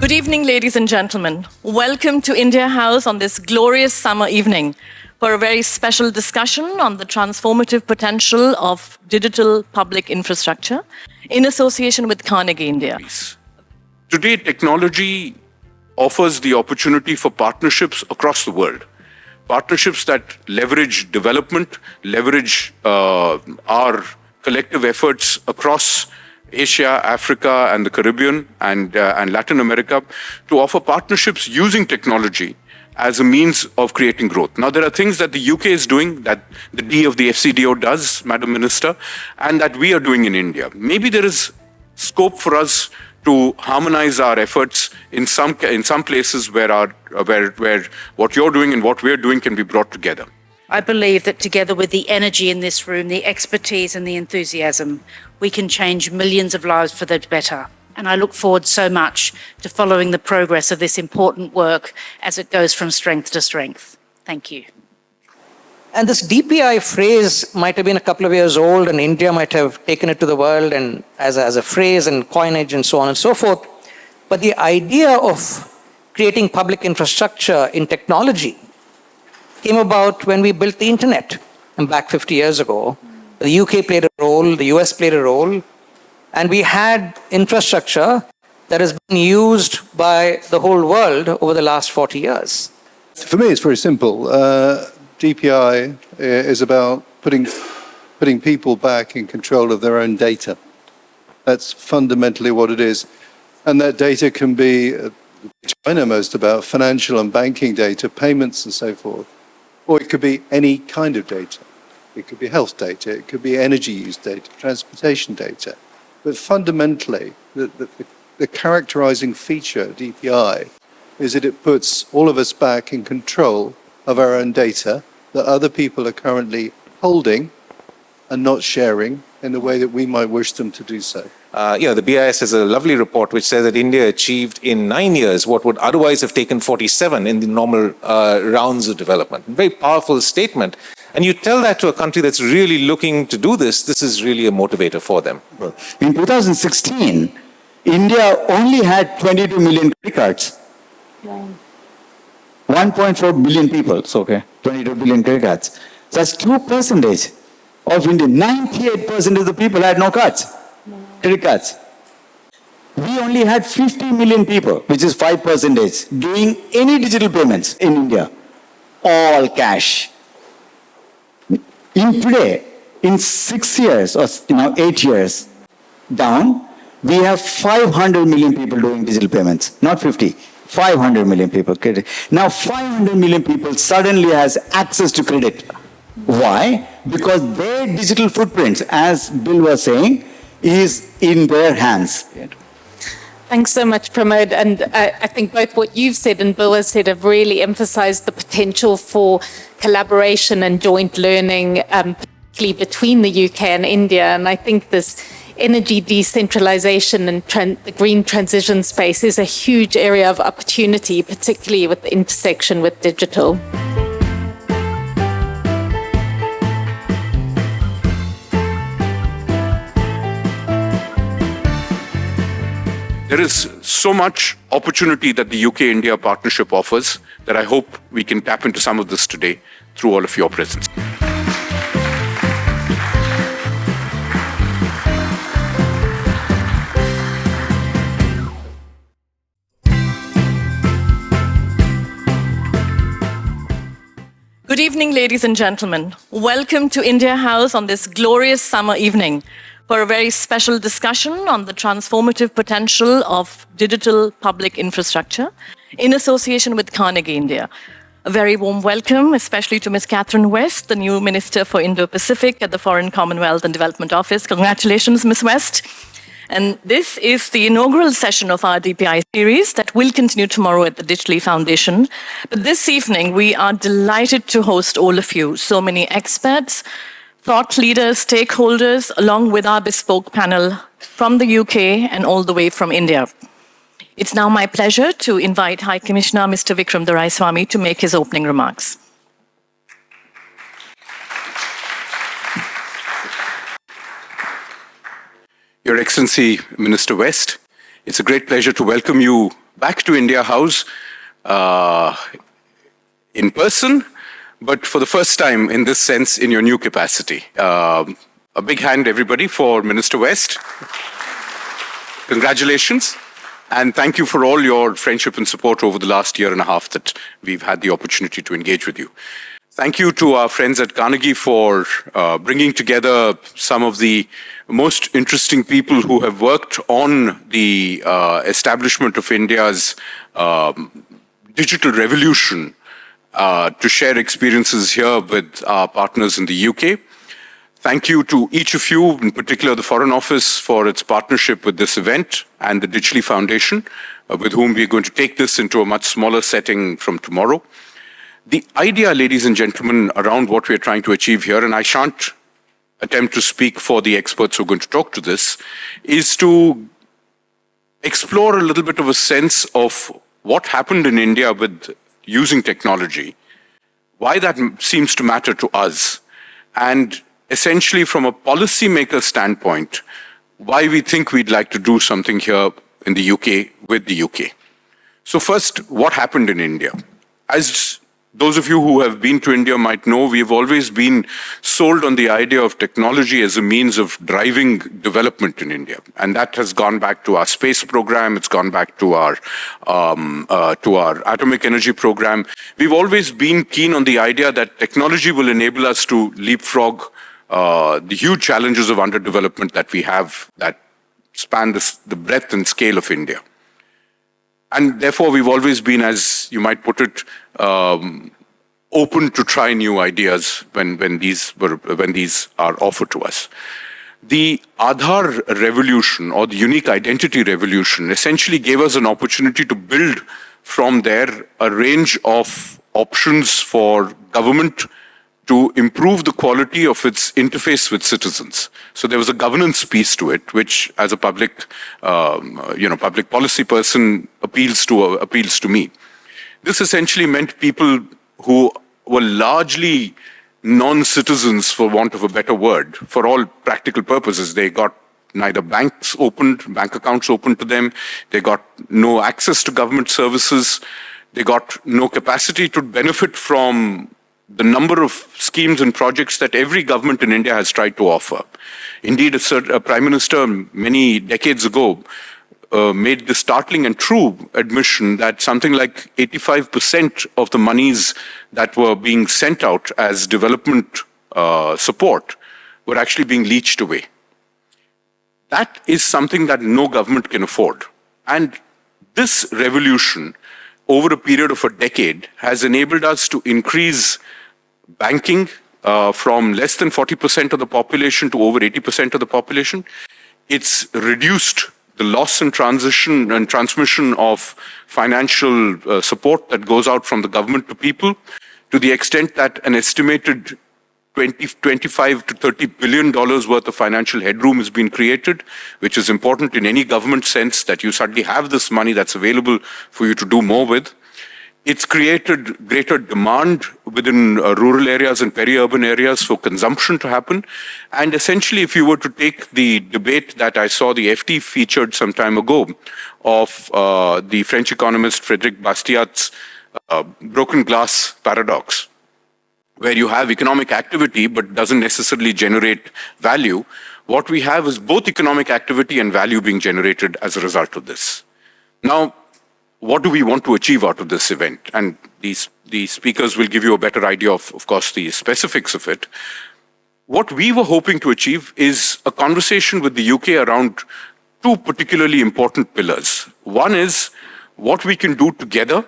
Good evening, ladies and gentlemen. Welcome to India House on this glorious summer evening for a very special discussion on the transformative potential of digital public infrastructure in association with Carnegie India. Today, technology offers the opportunity for partnerships across the world. Partnerships that leverage development, leverage our collective efforts across Asia, Africa, and the Caribbean, and Latin America, to offer partnerships using technology as a means of creating growth. Now, there are things that the UK is doing, that the D of the FCDO does, Madam Minister, and that we are doing in India. Maybe there is scope for us to harmonize our efforts in some places where what you're doing and what we're doing can be brought together. I believe that together with the energy in this room, the expertise and the enthusiasm, we can change millions of lives for the better. And I look forward so much to following the progress of this important work as it goes from strength to strength. Thank you. And this DPI phrase might have been a couple of years old, and India might have taken it to the world and as a phrase and coinage and so on and so forth. But the idea of creating public infrastructure in technology came about when we built the internet. And back 50 years ago, the UK played a role, the US played a role, and we had infrastructure that has been used by the whole world over the last 40 years. For me, it's very simple. DPI is about putting people back in control of their own data. That's fundamentally what it is. And that data can be, which I know most about, financial and banking data, payments and so forth. Or it could be any kind of data. It could be health data, it could be energy use data, transportation data. But fundamentally, the characterizing feature of DPI is that it puts all of us back in control of our own data that other people are currently holding and not sharing in the way that we might wish them to do so. The BIS has a lovely report which says that India achieved in 9 years what would otherwise have taken 47 in the normal rounds of development. Very powerful statement. And you tell that to a country that's really looking to do this, this is really a motivator for them. In 2016, India only had 22 million credit cards. 1.4 billion people, so 22 billion credit cards. So that's 2% of India. 98% of the people had no cards, credit cards. We only had 50 million people, which is 5%, doing any digital payments in India. All cash. Today, in 6 years or 8 years down, we have 500 million people doing digital payments, not 50. 500 million people credit. Now 500 million people suddenly has access to credit. Why? Because their digital footprints, as Bill was saying, is in their hands. Thanks so much, Pramod. And I think both what you've said and Bill has said have really emphasized the potential for collaboration and joint learning, particularly between the UK and India. And I think this energy decentralization and the green transition space is a huge area of opportunity, particularly with the intersection with digital. There is so much opportunity that the UK-India partnership offers that I hope we can tap into some of this today through all of your presence. Good evening, ladies and gentlemen. Welcome to India House on this glorious summer evening for a very special discussion on the transformative potential of digital public infrastructure in association with Carnegie India. A very warm welcome, especially to Ms. Catherine West, the new Minister for Indo-Pacific at the Foreign Commonwealth and Development Office. Congratulations, Ms. West. And this is the inaugural session of our DPI series that will continue tomorrow at the Digitally Foundation. But this evening, we are delighted to host all of you, so many experts, thought leaders, stakeholders, along with our bespoke panel from the UK and all the way from India. It's now my pleasure to invite High Commissioner Mr. Vikram Doraiswamy to make his opening remarks. Your Excellency, Minister West, it's a great pleasure to welcome you back to India House in person, but for the first time in this sense in your new capacity. A big hand, everybody, for Minister West. Congratulations. And thank you for all your friendship and support over the last year and a half that we've had the opportunity to engage with you. Thank you to our friends at Carnegie for bringing together some of the most interesting people who have worked on the establishment of India's digital revolution to share experiences here with our partners in the UK. Thank you to each of you, in particular the Foreign Office, for its partnership with this event, and the Digitally Foundation, with whom we're going to take this into a much smaller setting from tomorrow. The idea, ladies and gentlemen, around what we're trying to achieve here, and I shan't attempt to speak for the experts who are going to talk to this, is to explore a little bit of a sense of what happened in India with using technology, why that seems to matter to us, and essentially from a policymaker standpoint, why we think we'd like to do something here in the UK with the UK. So first, what happened in India? As those of you who have been to India might know, we've always been sold on the idea of technology as a means of driving development in India. And that has gone back to our space program, it's gone back to our atomic energy program. We've always been keen on the idea that technology will enable us to leapfrog the huge challenges of underdevelopment that we have that span the breadth and scale of India. And therefore, we've always been, as you might put it, open to try new ideas when these are offered to us. The Aadhaar revolution, or the unique identity revolution, essentially gave us an opportunity to build from there a range of options for government to improve the quality of its interface with citizens. So there was a governance piece to it, which, as a public policy person, appeals to me. This essentially meant people who were largely non-citizens, for want of a better word, for all practical purposes. They got neither bank accounts opened to them. They got no access to government services. They got no capacity to benefit from the number of schemes and projects that every government in India has tried to offer. Indeed, a Prime Minister many decades ago made the startling and true admission that something like 85% of the monies that were being sent out as development support were actually being leached away. That is something that no government can afford. And this revolution, over a period of a decade, has enabled us to increase banking from less than 40% of the population to over 80% of the population. It's reduced the loss and transmission of financial support that goes out from the government to people, to the extent that an estimated $25 to $30 billion worth of financial headroom has been created, which is important in any government sense, that you suddenly have this money that's available for you to do more with. It's created greater demand within rural areas and peri-urban areas for consumption to happen. And essentially, if you were to take the debate that I saw the FT featured some time ago of the French economist Frédéric Bastiat's broken glass paradox, where you have economic activity but doesn't necessarily generate value, what we have is both economic activity and value being generated as a result of this. Now, what do we want to achieve out of this event? And these speakers will give you a better idea of course, the specifics of it. What we were hoping to achieve is a conversation with the UK around two particularly important pillars. One is what we can do together,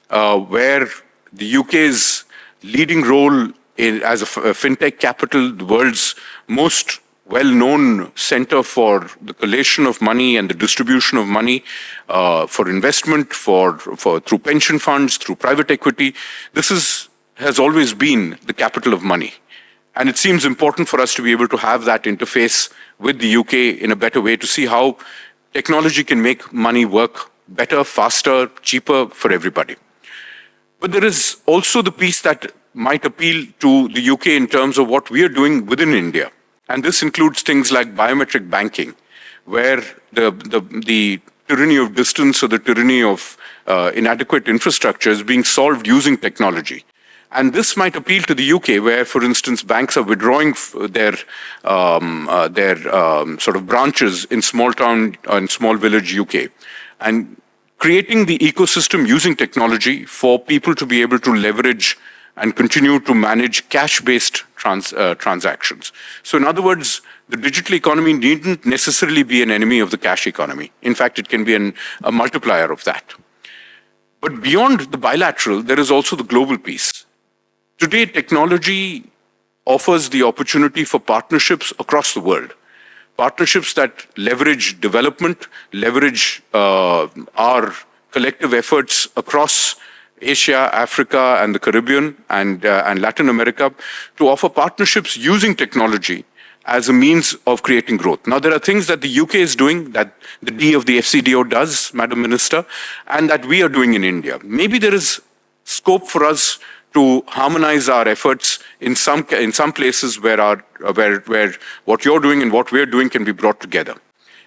where the UK's leading role as a fintech capital, the world's most well-known center for the collation of money and the distribution of money for investment, through pension funds, through private equity. This has always been the capital of money. And it seems important for us to be able to have that interface with the UK in a better way to see how technology can make money work better, faster, cheaper for everybody. But there is also the piece that might appeal to the UK in terms of what we are doing within India. And this includes things like biometric banking, where the tyranny of distance or the tyranny of inadequate infrastructure is being solved using technology. And this might appeal to the UK, where, for instance, banks are withdrawing their sort of branches in small town and small village UK, and creating the ecosystem using technology for people to be able to leverage and continue to manage cash-based transactions. So in other words, the digital economy needn't necessarily be an enemy of the cash economy. In fact, it can be a multiplier of that. But beyond the bilateral, there is also the global piece. Today, technology offers the opportunity for partnerships across the world. Partnerships that leverage development, leverage our collective efforts across Asia, Africa, and the Caribbean, and Latin America, to offer partnerships using technology as a means of creating growth. Now, there are things that the UK is doing, that the D of the FCDO does, Madam Minister, and that we are doing in India. Maybe there is scope for us to harmonize our efforts in some places where what you're doing and what we're doing can be brought together.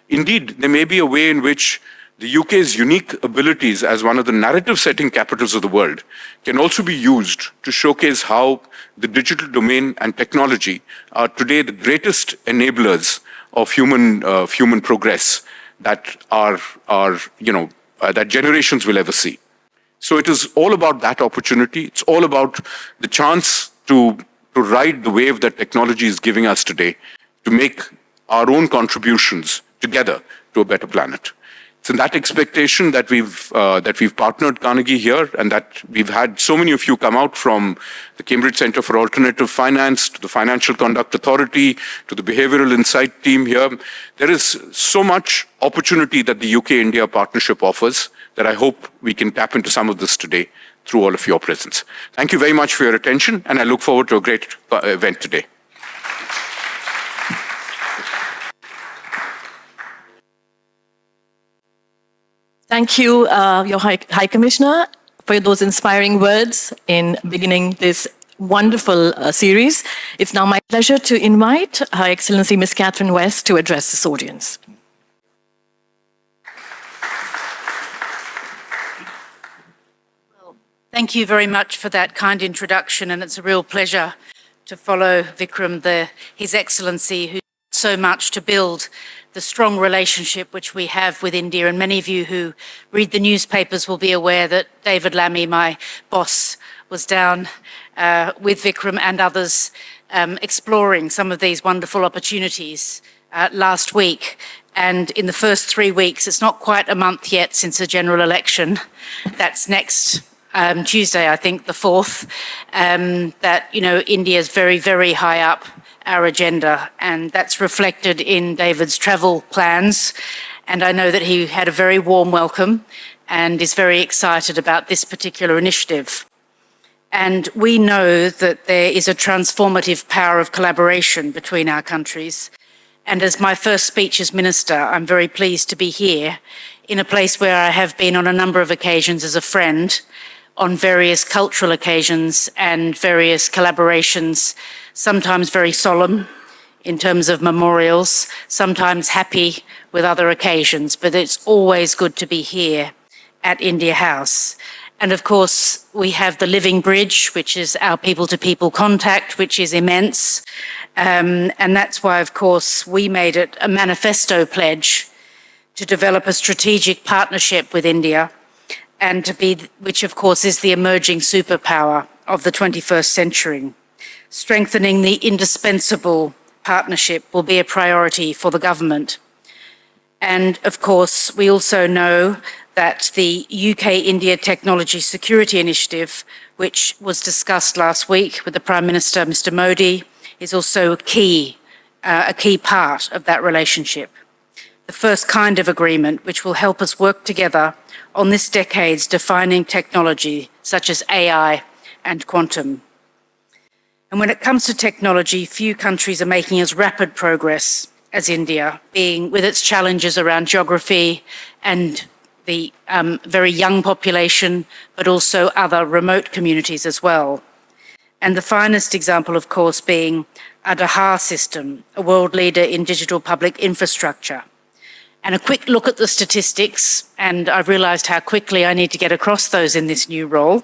Indeed, there may be a way in which the UK's unique abilities as one of the narrative-setting capitals of the world can also be used to showcase how the digital domain and technology are today the greatest enablers of human progress that that generations will ever see. So it is all about that opportunity. It's all about the chance to ride the wave that technology is giving us today to make our own contributions together to a better planet. It's in that expectation that we've partnered Carnegie here, and that we've had so many of you come out from the Cambridge Centre for Alternative Finance to the Financial Conduct Authority to the Behavioural Insight team here. There is so much opportunity that the UK-India partnership offers that I hope we can tap into some of this today through all of your presence. Thank you very much for your attention, and I look forward to a great event today. Thank you, your High Commissioner, for those inspiring words in beginning this wonderful series. It's now my pleasure to invite Her Excellency Ms. Catherine West to address this audience. Thank you very much for that kind introduction, and it's a real pleasure to follow Vikram, His Excellency, who did so much to build the strong relationship which we have with India. And many of you who read the newspapers will be aware that David Lammy, my boss, was down with Vikram and others exploring some of these wonderful opportunities last week. And in the first 3 weeks, it's not quite a month yet since the general election. That's next Tuesday, I think, the 4th, that, India is very, very high up our agenda, and that's reflected in David's travel plans. And I know that he had a very warm welcome and is very excited about this particular initiative. And we know that there is a transformative power of collaboration between our countries. And as my first speech as Minister, I'm very pleased to be here in a place where I have been on a number of occasions as a friend, on various cultural occasions and various collaborations, sometimes very solemn in terms of memorials, sometimes happy with other occasions, but it's always good to be here at India House. And of course, we have the Living Bridge, which is our people-to-people contact, which is immense. And that's why, of course, we made it a manifesto pledge to develop a strategic partnership with India, and which of course is the emerging superpower of the 21st century. Strengthening the indispensable partnership will be a priority for the government. And of course, we also know that the UK-India Technology Security Initiative, which was discussed last week with the Prime Minister, Mr. Modi, is also a key part of that relationship. The first kind of agreement which will help us work together on this decade's defining technology, such as AI and quantum. And when it comes to technology, few countries are making as rapid progress as India, being with its challenges around geography and the very young population, but also other remote communities as well. And the finest example, of course, being Aadhaar system, a world leader in digital public infrastructure. And a quick look at the statistics, and I've realised how quickly I need to get across those in this new role.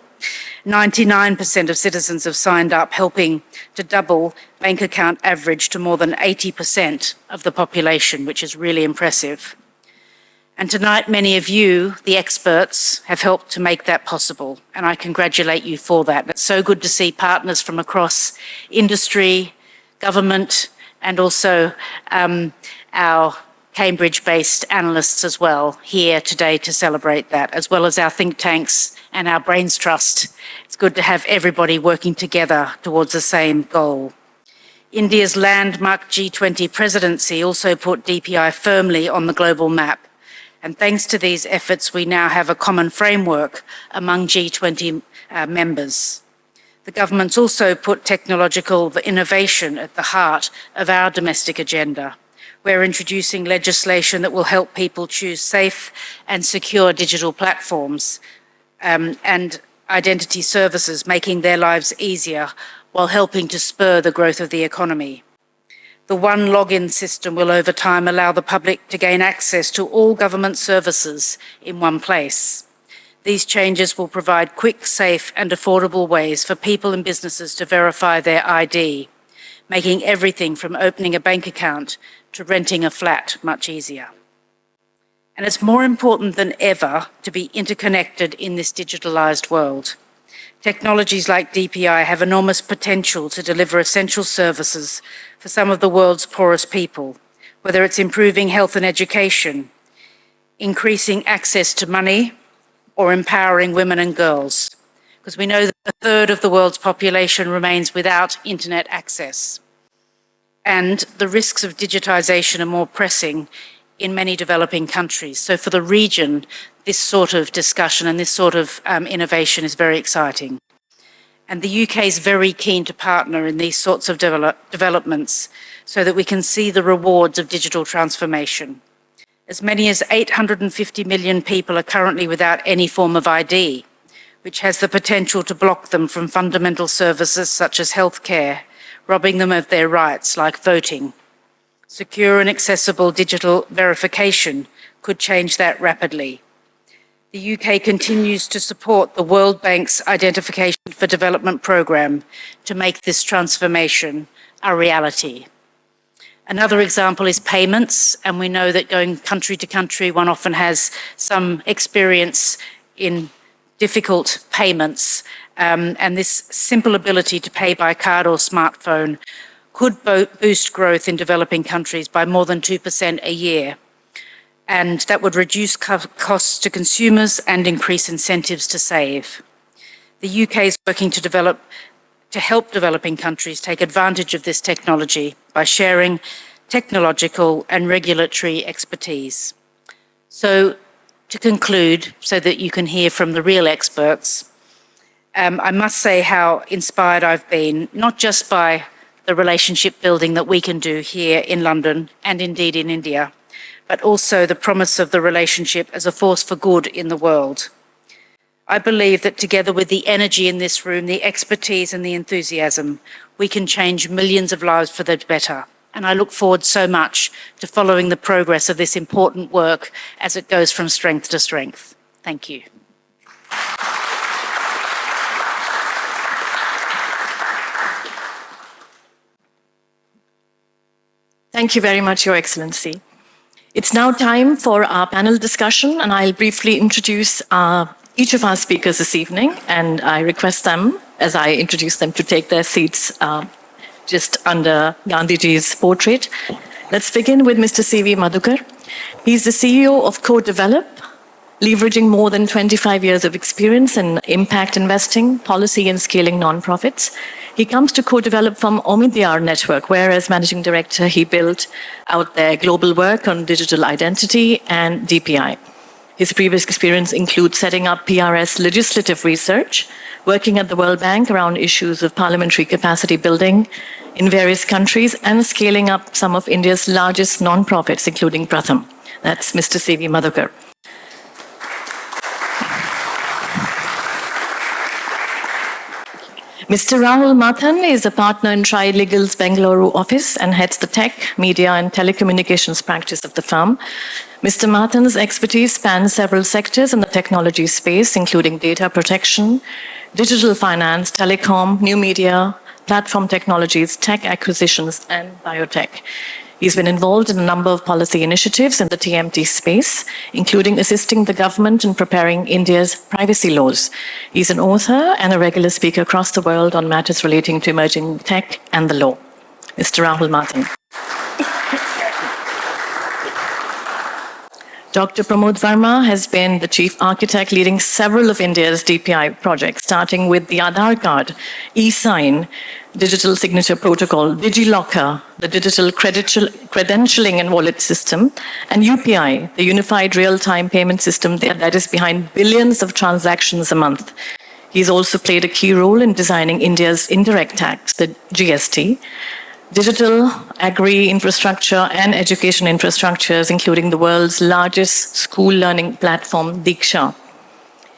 99% of citizens have signed up, helping to double bank account average to more than 80% of the population, which is really impressive. And tonight, many of you, the experts, have helped to make that possible, and I congratulate you for that. It's so good to see partners from across industry, government, and also our Cambridge-based analysts as well here today to celebrate that, as well as our think tanks and our Brains Trust. It's good to have everybody working together towards the same goal. India's landmark G20 presidency also put DPI firmly on the global map. And thanks to these efforts, we now have a common framework among G20 members. The government's also put technological innovation at the heart of our domestic agenda. We're introducing legislation that will help people choose safe and secure digital platforms and identity services, making their lives easier while helping to spur the growth of the economy. The one login system will over time allow the public to gain access to all government services in one place. These changes will provide quick, safe and affordable ways for people and businesses to verify their ID, making everything from opening a bank account to renting a flat much easier. And it's more important than ever to be interconnected in this digitalised world. Technologies like DPI have enormous potential to deliver essential services for some of the world's poorest people, whether it's improving health and education, increasing access to money, or empowering women and girls, because we know that a third of the world's population remains without internet access. And the risks of digitization are more pressing in many developing countries. So for the region, this sort of discussion and this sort of innovation is very exciting. And the UK is very keen to partner in these sorts of developments so that we can see the rewards of digital transformation. As many as 850 million people are currently without any form of ID, which has the potential to block them from fundamental services such as healthcare, robbing them of their rights like voting. Secure and accessible digital verification could change that rapidly. The UK continues to support the World Bank's Identification for Development programme to make this transformation a reality. Another example is payments, and we know that going country to country, one often has some experience in difficult payments, and this simple ability to pay by card or smartphone could boost growth in developing countries by more than 2% a year. And that would reduce costs to consumers and increase incentives to save. The UK is working to help developing countries take advantage of this technology by sharing technological and regulatory expertise. So to conclude, so that you can hear from the real experts, I must say how inspired I've been, not just by the relationship building that we can do here in London and indeed in India, but also the promise of the relationship as a force for good in the world. I believe that together with the energy in this room, the expertise and the enthusiasm, we can change millions of lives for the better. And I look forward so much to following the progress of this important work as it goes from strength to strength. Thank you. Thank you very much, Your Excellency. It's now time for our panel discussion, and I'll briefly introduce each of our speakers this evening, and I request them, as I introduce them, to take their seats just under Gandhiji's portrait. Let's begin with Mr. C.V. Madhukar. He's the CEO of Co-Develop, leveraging more than 25 years of experience in impact investing, policy and scaling nonprofits. He comes to Co-Develop from Omidyar Network, where as managing director, he built out their global work on digital identity and DPI. His previous experience includes setting up PRS legislative research, working at the World Bank around issues of parliamentary capacity building in various countries, and scaling up some of India's largest nonprofits, including Pratham. That's Mr. C.V. Madhukar. Mr. Rahul Mathan is a partner in Trilegal's Bengaluru office and heads the tech, media and telecommunications practice of the firm. Mr. Mathan's expertise spans several sectors in the technology space, including data protection, digital finance, telecom, new media, platform technologies, tech acquisitions, and biotech. He's been involved in a number of policy initiatives in the TMT space, including assisting the government in preparing India's privacy laws. He's an author and a regular speaker across the world on matters relating to emerging tech and the law. Mr. Rahul Mathan. Dr. Pramod Verma has been the chief architect leading several of India's DPI projects, starting with the Aadhaar card, e-sign, digital signature protocol, DigiLocker, the digital credentialing and wallet system, and UPI, the unified real-time payment system that is behind billions of transactions a month. He's also played a key role in designing India's indirect tax, the GST, digital, agri-infrastructure, and education infrastructures, including the world's largest school learning platform, Diksha.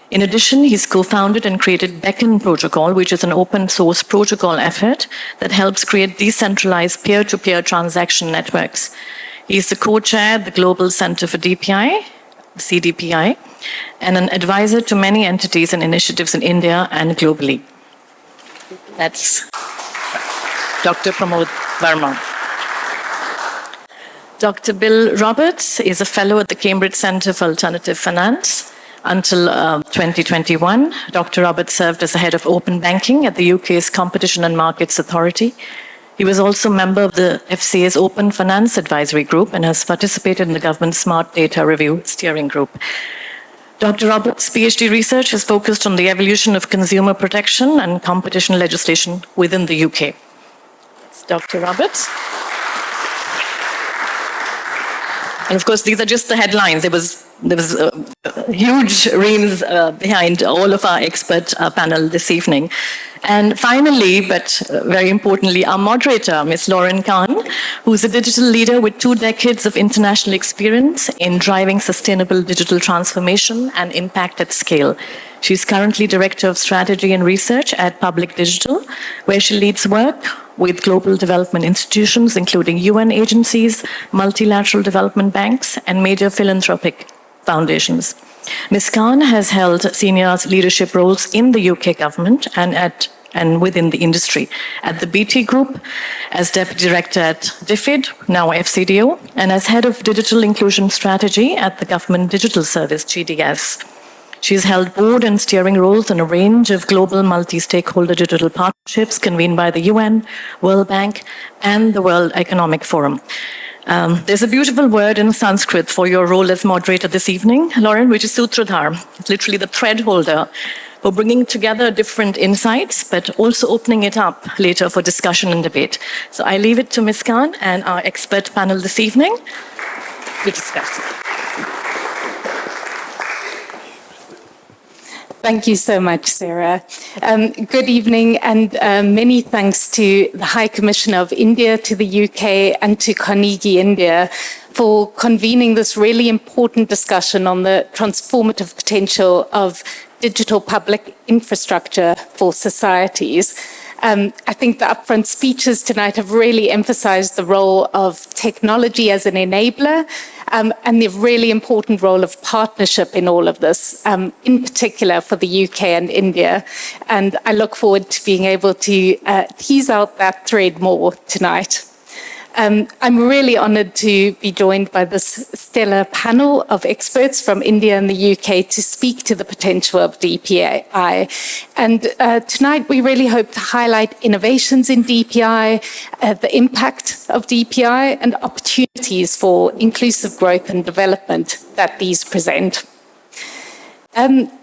In addition, he's co-founded and created Beacon Protocol, which is an open-source protocol effort that helps create decentralized peer-to-peer transaction networks. He's the co-chair of the Global Center for DPI, CDPI, and an advisor to many entities and initiatives in India and globally. That's Dr. Pramod Verma. Dr. Bill Roberts is a fellow at the Cambridge Centre for Alternative Finance. Until 2021, Dr. Roberts served as the head of open banking at the UK's Competition and Markets Authority. He was also a member of the FCA's Open Finance Advisory Group and has participated in the government's Smart Data Review Steering Group. Dr. Roberts' PhD research is focused on the evolution of consumer protection and competition legislation within the UK. Dr. Roberts. And of course, these are just the headlines. There was huge reams behind all of our expert panel this evening. And finally, but very importantly, our moderator, Ms. Lauren Khan, who's a digital leader with 2 decades of international experience in driving sustainable digital transformation and impact at scale. She's currently Director of Strategy and Research at Public Digital, where she leads work with global development institutions, including UN agencies, multilateral development banks, and major philanthropic foundations. Ms. Khan has held senior leadership roles in the UK government and within the industry at the BT Group, as Deputy Director at DFID, now FCDO, and as Head of Digital Inclusion Strategy at the Government Digital Service, GDS. She's held board and steering roles in a range of global multi-stakeholder digital partnerships convened by the UN, World Bank, and the World Economic Forum. There's a beautiful word in Sanskrit for your role as moderator this evening, Lauren, which is Sutradhar. It's literally the thread holder for bringing together different insights, but also opening it up later for discussion and debate. So I leave it to Ms. Khan and our expert panel this evening to discuss. Thank you so much, Sarah. Good evening, and many thanks to the High Commissioner of India, to the UK, and to Carnegie India for convening this really important discussion on the transformative potential of digital public infrastructure for societies. I think the upfront speeches tonight have really emphasized the role of technology as an enabler, and the really important role of partnership in all of this, in particular for the UK and India. And I look forward to being able to tease out that thread more tonight. I'm really honored to be joined by this stellar panel of experts from India and the UK to speak to the potential of DPI. And tonight we really hope to highlight innovations in DPI, the impact of DPI, and opportunities for inclusive growth and development that these present.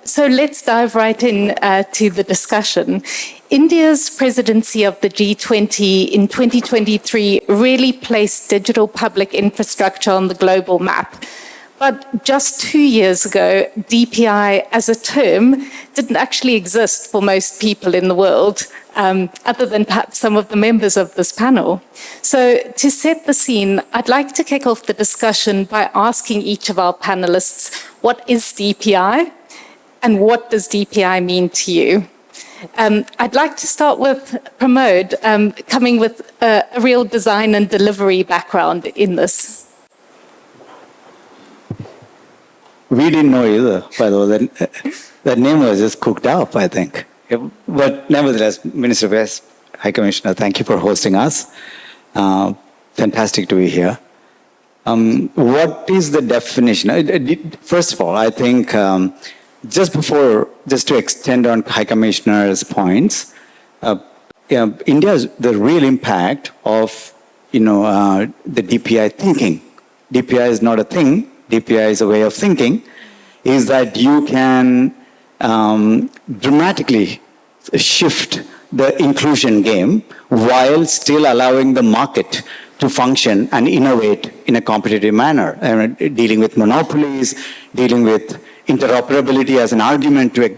So let's dive right in to the discussion. India's presidency of the G20 in 2023 really placed digital public infrastructure on the global map. But just 2 years ago, DPI as a term didn't actually exist for most people in the world, other than perhaps some of the members of this panel. So to set the scene, I'd like to kick off the discussion by asking each of our panelists, what is DPI? And what does DPI mean to you? I'd like to start with Pramod, coming with a real design and delivery background in this. We didn't know either, by the way. That name was just cooked up, I think. But nevertheless, Minister West, High Commissioner, thank you for hosting us. Fantastic to be here. What is the definition? First of all, I think just to extend on High Commissioner's points, India's the real impact of the DPI thinking. DPI is not a thing. DPI is a way of thinking. Is that you can dramatically shift the inclusion game while still allowing the market to function and innovate in a competitive manner, dealing with monopolies, dealing with interoperability as an argument to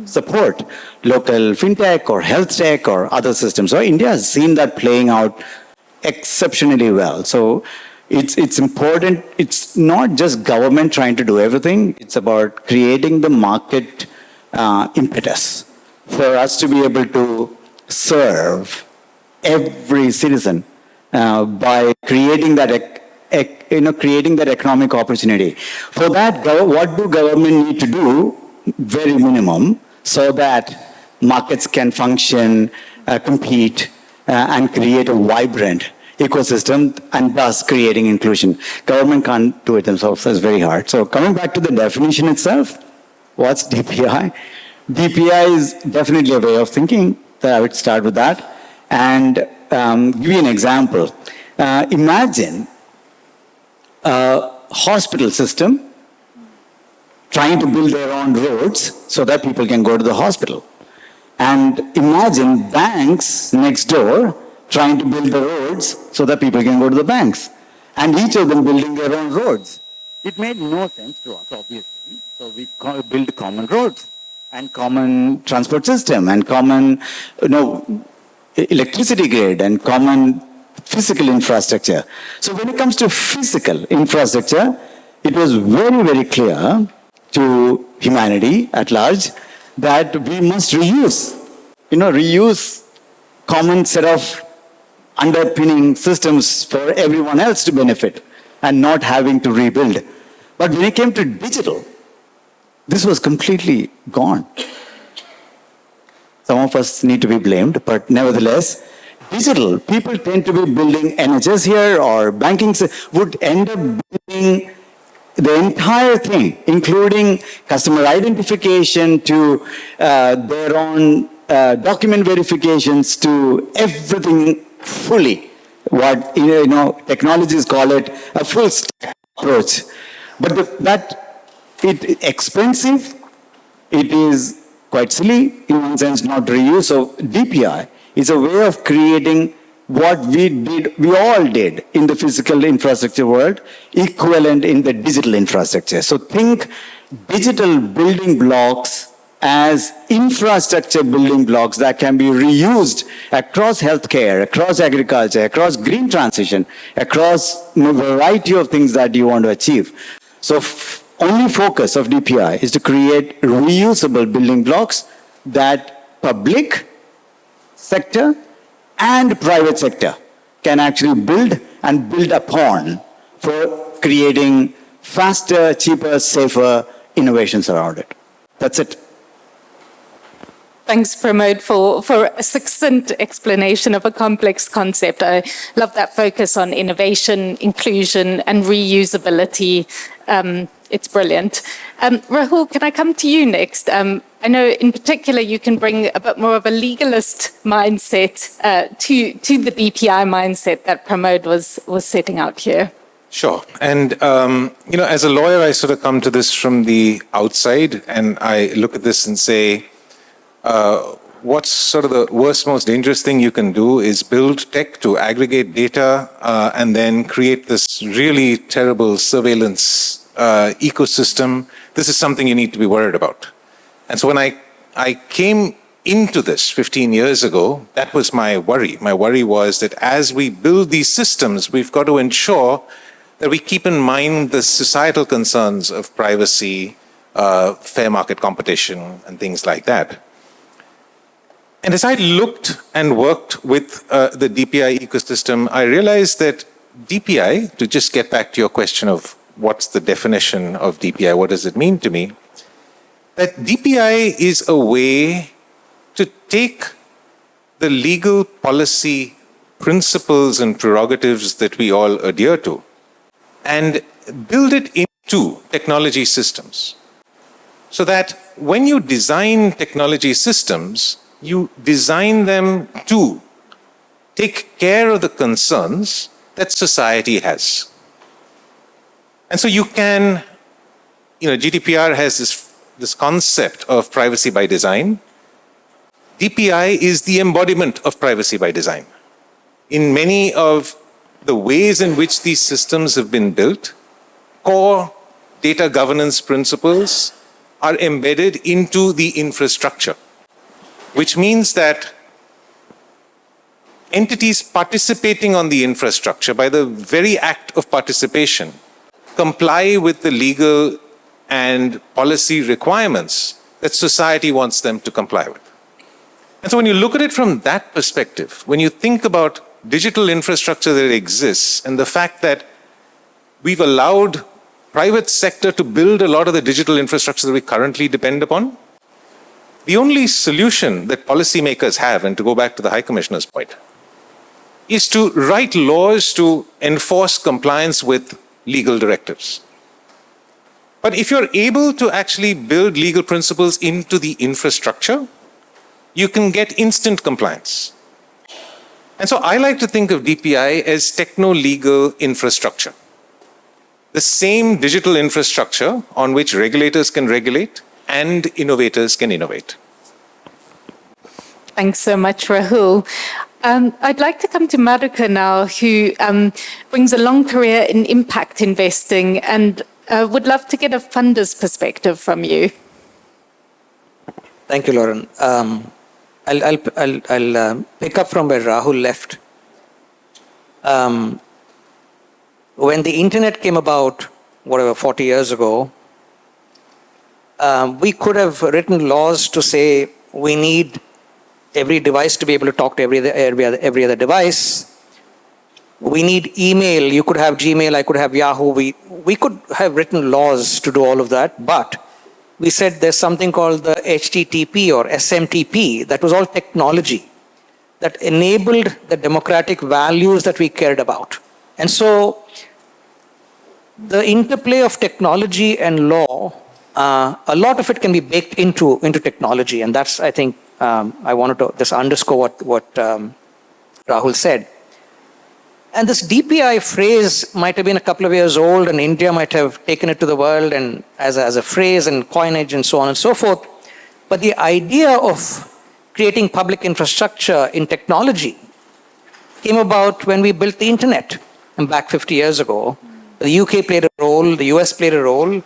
support local fintech or health tech or other systems. So India has seen that playing out exceptionally well. So it's important. It's not just government trying to do everything. It's about creating the market impetus for us to be able to serve every citizen by creating that creating that economic opportunity. For that, what do government need to do? Very minimum, so that markets can function, compete, and create a vibrant ecosystem, and thus creating inclusion. Government can't do it themselves. It's very hard. So coming back to the definition itself, what's DPI? DPI is definitely a way of thinking. I would start with that. And give you an example. Imagine a hospital system trying to build their own roads so that people can go to the hospital. And imagine banks next door trying to build the roads so that people can go to the banks. And each of them building their own roads. It made no sense to us, obviously. So we build common roads and common transport system and common electricity grid and common physical infrastructure. So when it comes to physical infrastructure, it was very, very clear to humanity at large that we must reuse common set of underpinning systems for everyone else to benefit and not having to rebuild. But when it came to digital, this was completely gone. Some of us need to be blamed, but nevertheless, digital, people tend to be building NHS here or banking would end up building the entire thing, including customer identification to their own document verifications to everything fully. What technologies call it a full stack approach. But it's expensive. It is quite silly in one sense not to reuse. So DPI is a way of creating what we all did in the physical infrastructure world, equivalent in the digital infrastructure. So think digital building blocks as infrastructure building blocks that can be reused across healthcare, across agriculture, across green transition, across a variety of things that you want to achieve. So only focus of DPI is to create reusable building blocks that public sector and private sector can actually build and build upon for creating faster, cheaper, safer innovations around it. That's it. Thanks, Pramod, for a succinct explanation of a complex concept. I love that focus on innovation, inclusion, and reusability. It's brilliant. Rahul, can I come to you next? I know in particular you can bring a bit more of a legalist mindset to the DPI mindset that Pramod was setting out here. Sure. And, as a lawyer, I sort of come to this from the outside, and I look at this and say, what's sort of the worst, most dangerous thing you can do is build tech to aggregate data and then create this really terrible surveillance ecosystem. This is something you need to be worried about. And so when I came into this 15 years ago, that was my worry. My worry was that as we build these systems, we've got to ensure that we keep in mind the societal concerns of privacy, fair market competition, and things like that. And as I looked and worked with the DPI ecosystem, I realized that DPI, to just get back to your question of what's the definition of DPI, what does it mean to me, that DPI is a way to take the legal policy principles and prerogatives that we all adhere to and build it into technology systems. So that when you design technology systems, you design them to take care of the concerns that society has. And so you can, GDPR has this concept of privacy by design. DPI is the embodiment of privacy by design. In many of the ways in which these systems have been built, core data governance principles are embedded into the infrastructure, which means that entities participating on the infrastructure, by the very act of participation, comply with the legal and policy requirements that society wants them to comply with. And so when you look at it from that perspective, when you think about digital infrastructure that exists and the fact that we've allowed private sector to build a lot of the digital infrastructure that we currently depend upon, the only solution that policymakers have, and to go back to the High Commissioner's point, is to write laws to enforce compliance with legal directives. But if you're able to actually build legal principles into the infrastructure, you can get instant compliance. And so I like to think of DPI as techno-legal infrastructure. The same digital infrastructure on which regulators can regulate and innovators can innovate. Thanks so much, Rahul. I'd like to come to Maruka now, who brings a long career in impact investing and would love to get a funder's perspective from you. Thank you, Lauren. I'll pick up from where Rahul left. When the internet came about, 40 years ago, we could have written laws to say we need every device to be able to talk to every other device. We need email. You could have Gmail, I could have Yahoo. We could have written laws to do all of that, but we said there's something called the HTTP or SMTP. That was all technology that enabled the democratic values that we cared about. And so the interplay of technology and law, a lot of it can be baked into technology. And that's, I think, I wanted to just underscore what Rahul said. And this DPI phrase might have been a couple of years old, and India might have taken it to the world and as a phrase and coinage and so on and so forth. But the idea of creating public infrastructure in technology came about when we built the internet. And back 50 years ago, the UK played a role, the US played a role,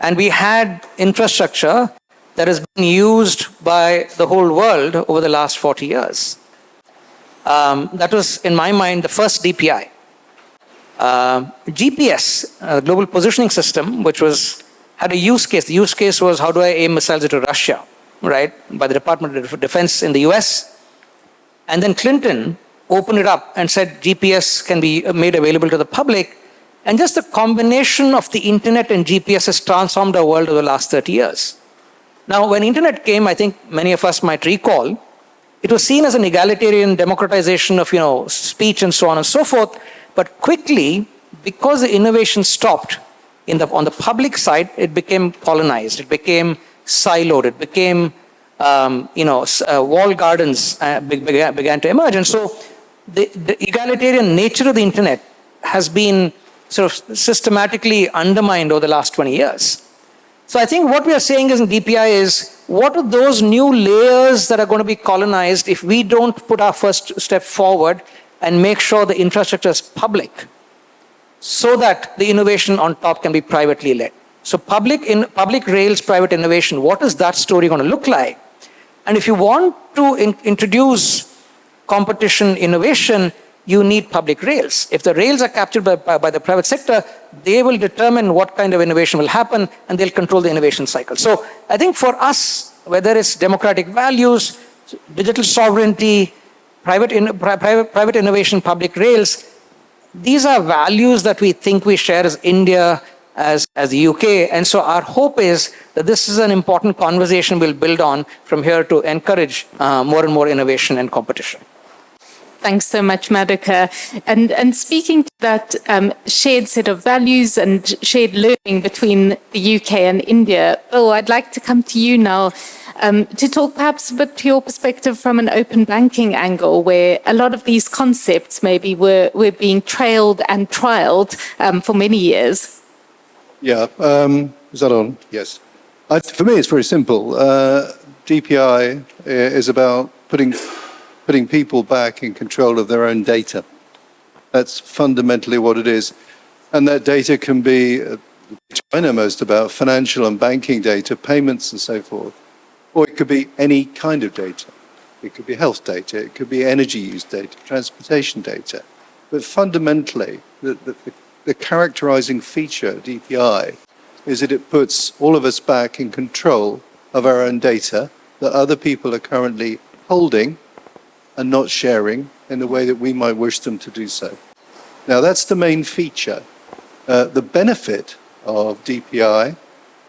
and we had infrastructure that has been used by the whole world over the last 40 years. That was, in my mind, the first DPI. GPS, Global Positioning System, which had a use case. The use case was, how do I aim missiles into Russia, right? By the Department of Defense in the US. And then Clinton opened it up and said GPS can be made available to the public. And just the combination of the internet and GPS has transformed our world over the last 30 years. Now, when internet came, I think many of us might recall, it was seen as an egalitarian democratization of, speech and so on and so forth. But quickly, because the innovation stopped on the public side, it became colonized. It became siloed. It became, walled gardens began to emerge. And so the egalitarian nature of the internet has been sort of systematically undermined over the last 20 years. So I think what we are saying is in DPI is, what are those new layers that are going to be colonized if we don't put our first step forward and make sure the infrastructure is public so that the innovation on top can be privately led? So public rails, private innovation, what is that story going to look like? And if you want to introduce competition innovation, you need public rails. If the rails are captured by the private sector, they will determine what kind of innovation will happen, and they'll control the innovation cycle. So I think for us, whether it's democratic values, digital sovereignty, private innovation, public rails, these are values that we think we share as India, as the UK. And so our hope is that this is an important conversation we'll build on from here to encourage more and more innovation and competition. Thanks so much, Madhukar. And speaking to that shared set of values and shared learning between the UK and India, Bill, I'd like to come to you now to talk perhaps a bit to your perspective from an open banking angle, where a lot of these concepts maybe were being trailed and trialed for many years. Yeah, is that on? Yes. For me, it's very simple. DPI is about putting people back in control of their own data. That's fundamentally what it is. And that data can be, which I know most about, financial and banking data, payments and so forth. Or it could be any kind of data. It could be health data, it could be energy use data, transportation data. But fundamentally, the characterizing feature of DPI is that it puts all of us back in control of our own data that other people are currently holding and not sharing in the way that we might wish them to do so. Now, that's the main feature. The benefit of DPI,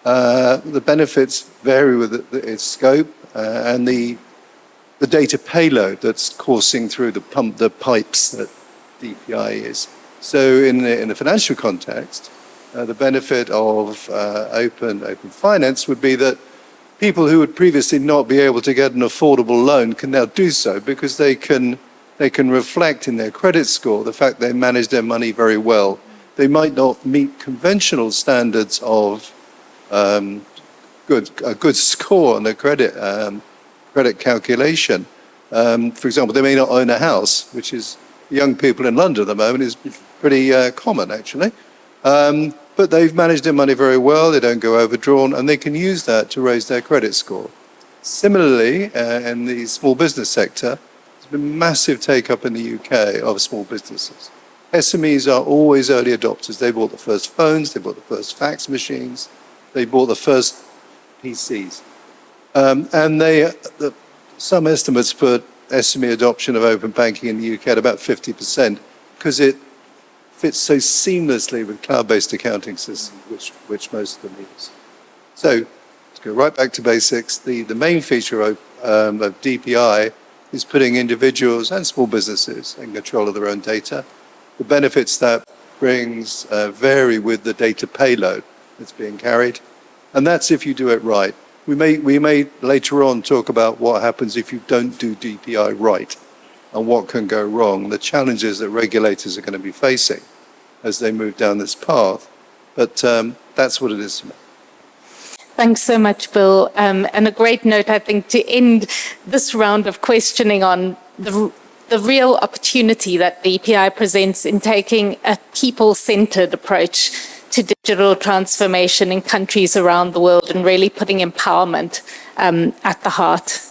the benefits vary with its scope and the data payload that's coursing through the pipes that DPI is. So in the financial context, the benefit of open finance would be that people who would previously not be able to get an affordable loan can now do so because they can reflect in their credit score the fact they manage their money very well. They might not meet conventional standards of a good score on their credit calculation. For example, they may not own a house, which is young people in London at the moment is pretty common actually. But they've managed their money very well, they don't go overdrawn, and they can use that to raise their credit score. Similarly, in the small business sector, there's been massive take-up in the UK of small businesses. SMEs are always early adopters. They bought the first phones, they bought the first fax machines, they bought the first PCs. And some estimates put SME adoption of open banking in the UK at about 50% because it fits so seamlessly with cloud-based accounting systems, which most of them use. So, let's go right back to basics. The main feature of DPI is putting individuals and small businesses in control of their own data. The benefits that brings vary with the data payload that's being carried, and that's if you do it right. We may later on talk about what happens if you don't do DPI right and what can go wrong, the challenges that regulators are going to be facing as they move down this path. But that's what it is to me. Thanks so much, Bill. And a great note, I think, to end this round of questioning on the real opportunity that DPI presents in taking a people-centered approach to digital transformation in countries around the world and really putting empowerment at the heart.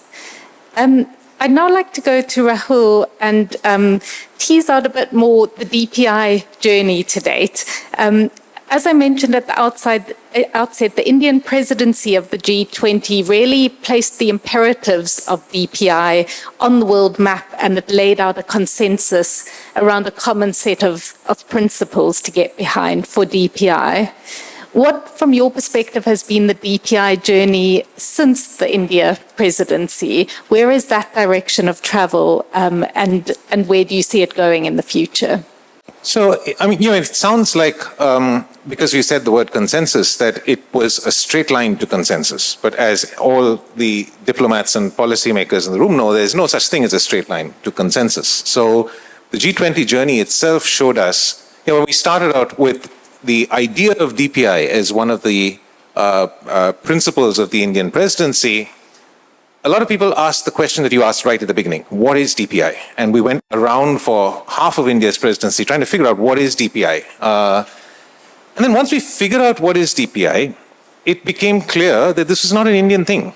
I'd now like to go to Rahul and tease out a bit more the DPI journey to date. As I mentioned at the outset, the Indian presidency of the G20 really placed the imperatives of DPI on the world map, and it laid out a consensus around a common set of principles to get behind for DPI. What, from your perspective, has been the DPI journey since the India presidency? Where is that direction of travel, and where do you see it going in the future? So, I mean, it sounds like, because you said the word consensus, that it was a straight line to consensus. But as all the diplomats and policymakers in the room know, there's no such thing as a straight line to consensus. So the G20 journey itself showed us, when we started out with the idea of DPI as one of the principles of the Indian presidency, a lot of people asked the question that you asked right at the beginning: what is DPI? And we went around for half of India's presidency trying to figure out what is DPI. And then once we figured out what is DPI, it became clear that this is not an Indian thing.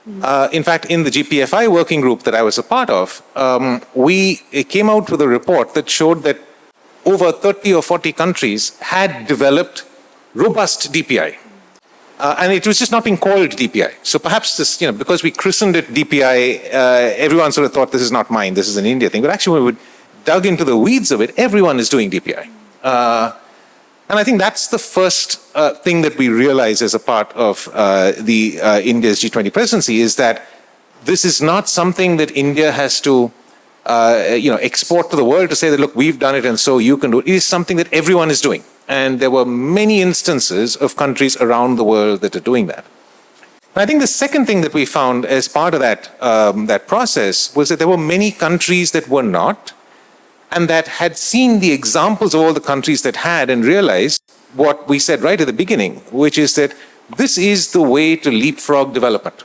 In fact, in the GPFI working group that I was a part of, we came out with a report that showed that over 30 or 40 countries had developed robust DPI. And it was just not being called DPI. So perhaps this, because we christened it DPI, everyone sort of thought this is not mine, this is an India thing. But actually, when we dug into the weeds of it, everyone is doing DPI. And I think that's the first thing that we realize as a part of the India's G20 presidency is that this is not something that India has to export to the world to say that, look, we've done it and so you can do it. It is something that everyone is doing. And there were many instances of countries around the world that are doing that. And I think the second thing that we found as part of that process was that there were many countries that were not, and that had seen the examples of all the countries that had and realized what we said right at the beginning, which is that this is the way to leapfrog development.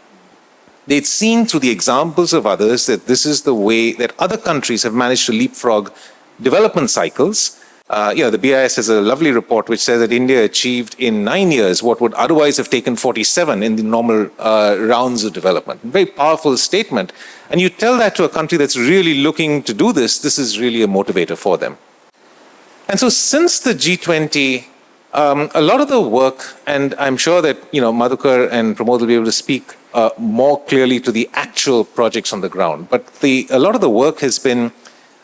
They'd seen through the examples of others that this is the way that other countries have managed to leapfrog development cycles. The BIS has a lovely report which says that India achieved in 9 years what would otherwise have taken 47 in the normal rounds of development. Very powerful statement. And you tell that to a country that's really looking to do this, this is really a motivator for them. And so since the G20, a lot of the work, and I'm sure that Madhukar and Pramod will be able to speak more clearly to the actual projects on the ground, but a lot of the work has been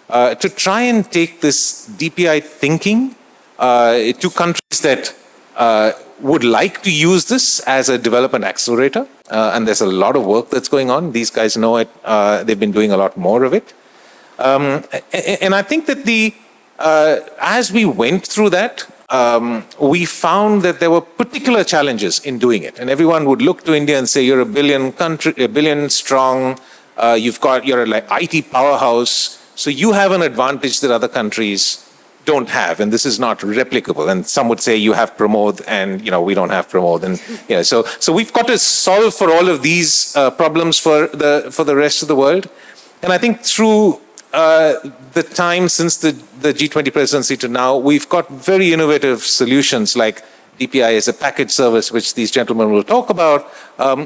to try and take this DPI thinking to countries that would like to use this as a development accelerator. And there's a lot of work that's going on. These guys know it. They've been doing a lot more of it. And I think that as we went through that, we found that there were particular challenges in doing it. And everyone would look to India and say, you're a billion strong, you're an IT powerhouse. So you have an advantage that other countries don't have, and this is not replicable. And some would say you have Pramod, and we don't have Pramod, and so we've got to solve for all of these problems for the rest of the world. And I think through the time since the G20 presidency to now, we've got very innovative solutions like DPI as a package service, which these gentlemen will talk about,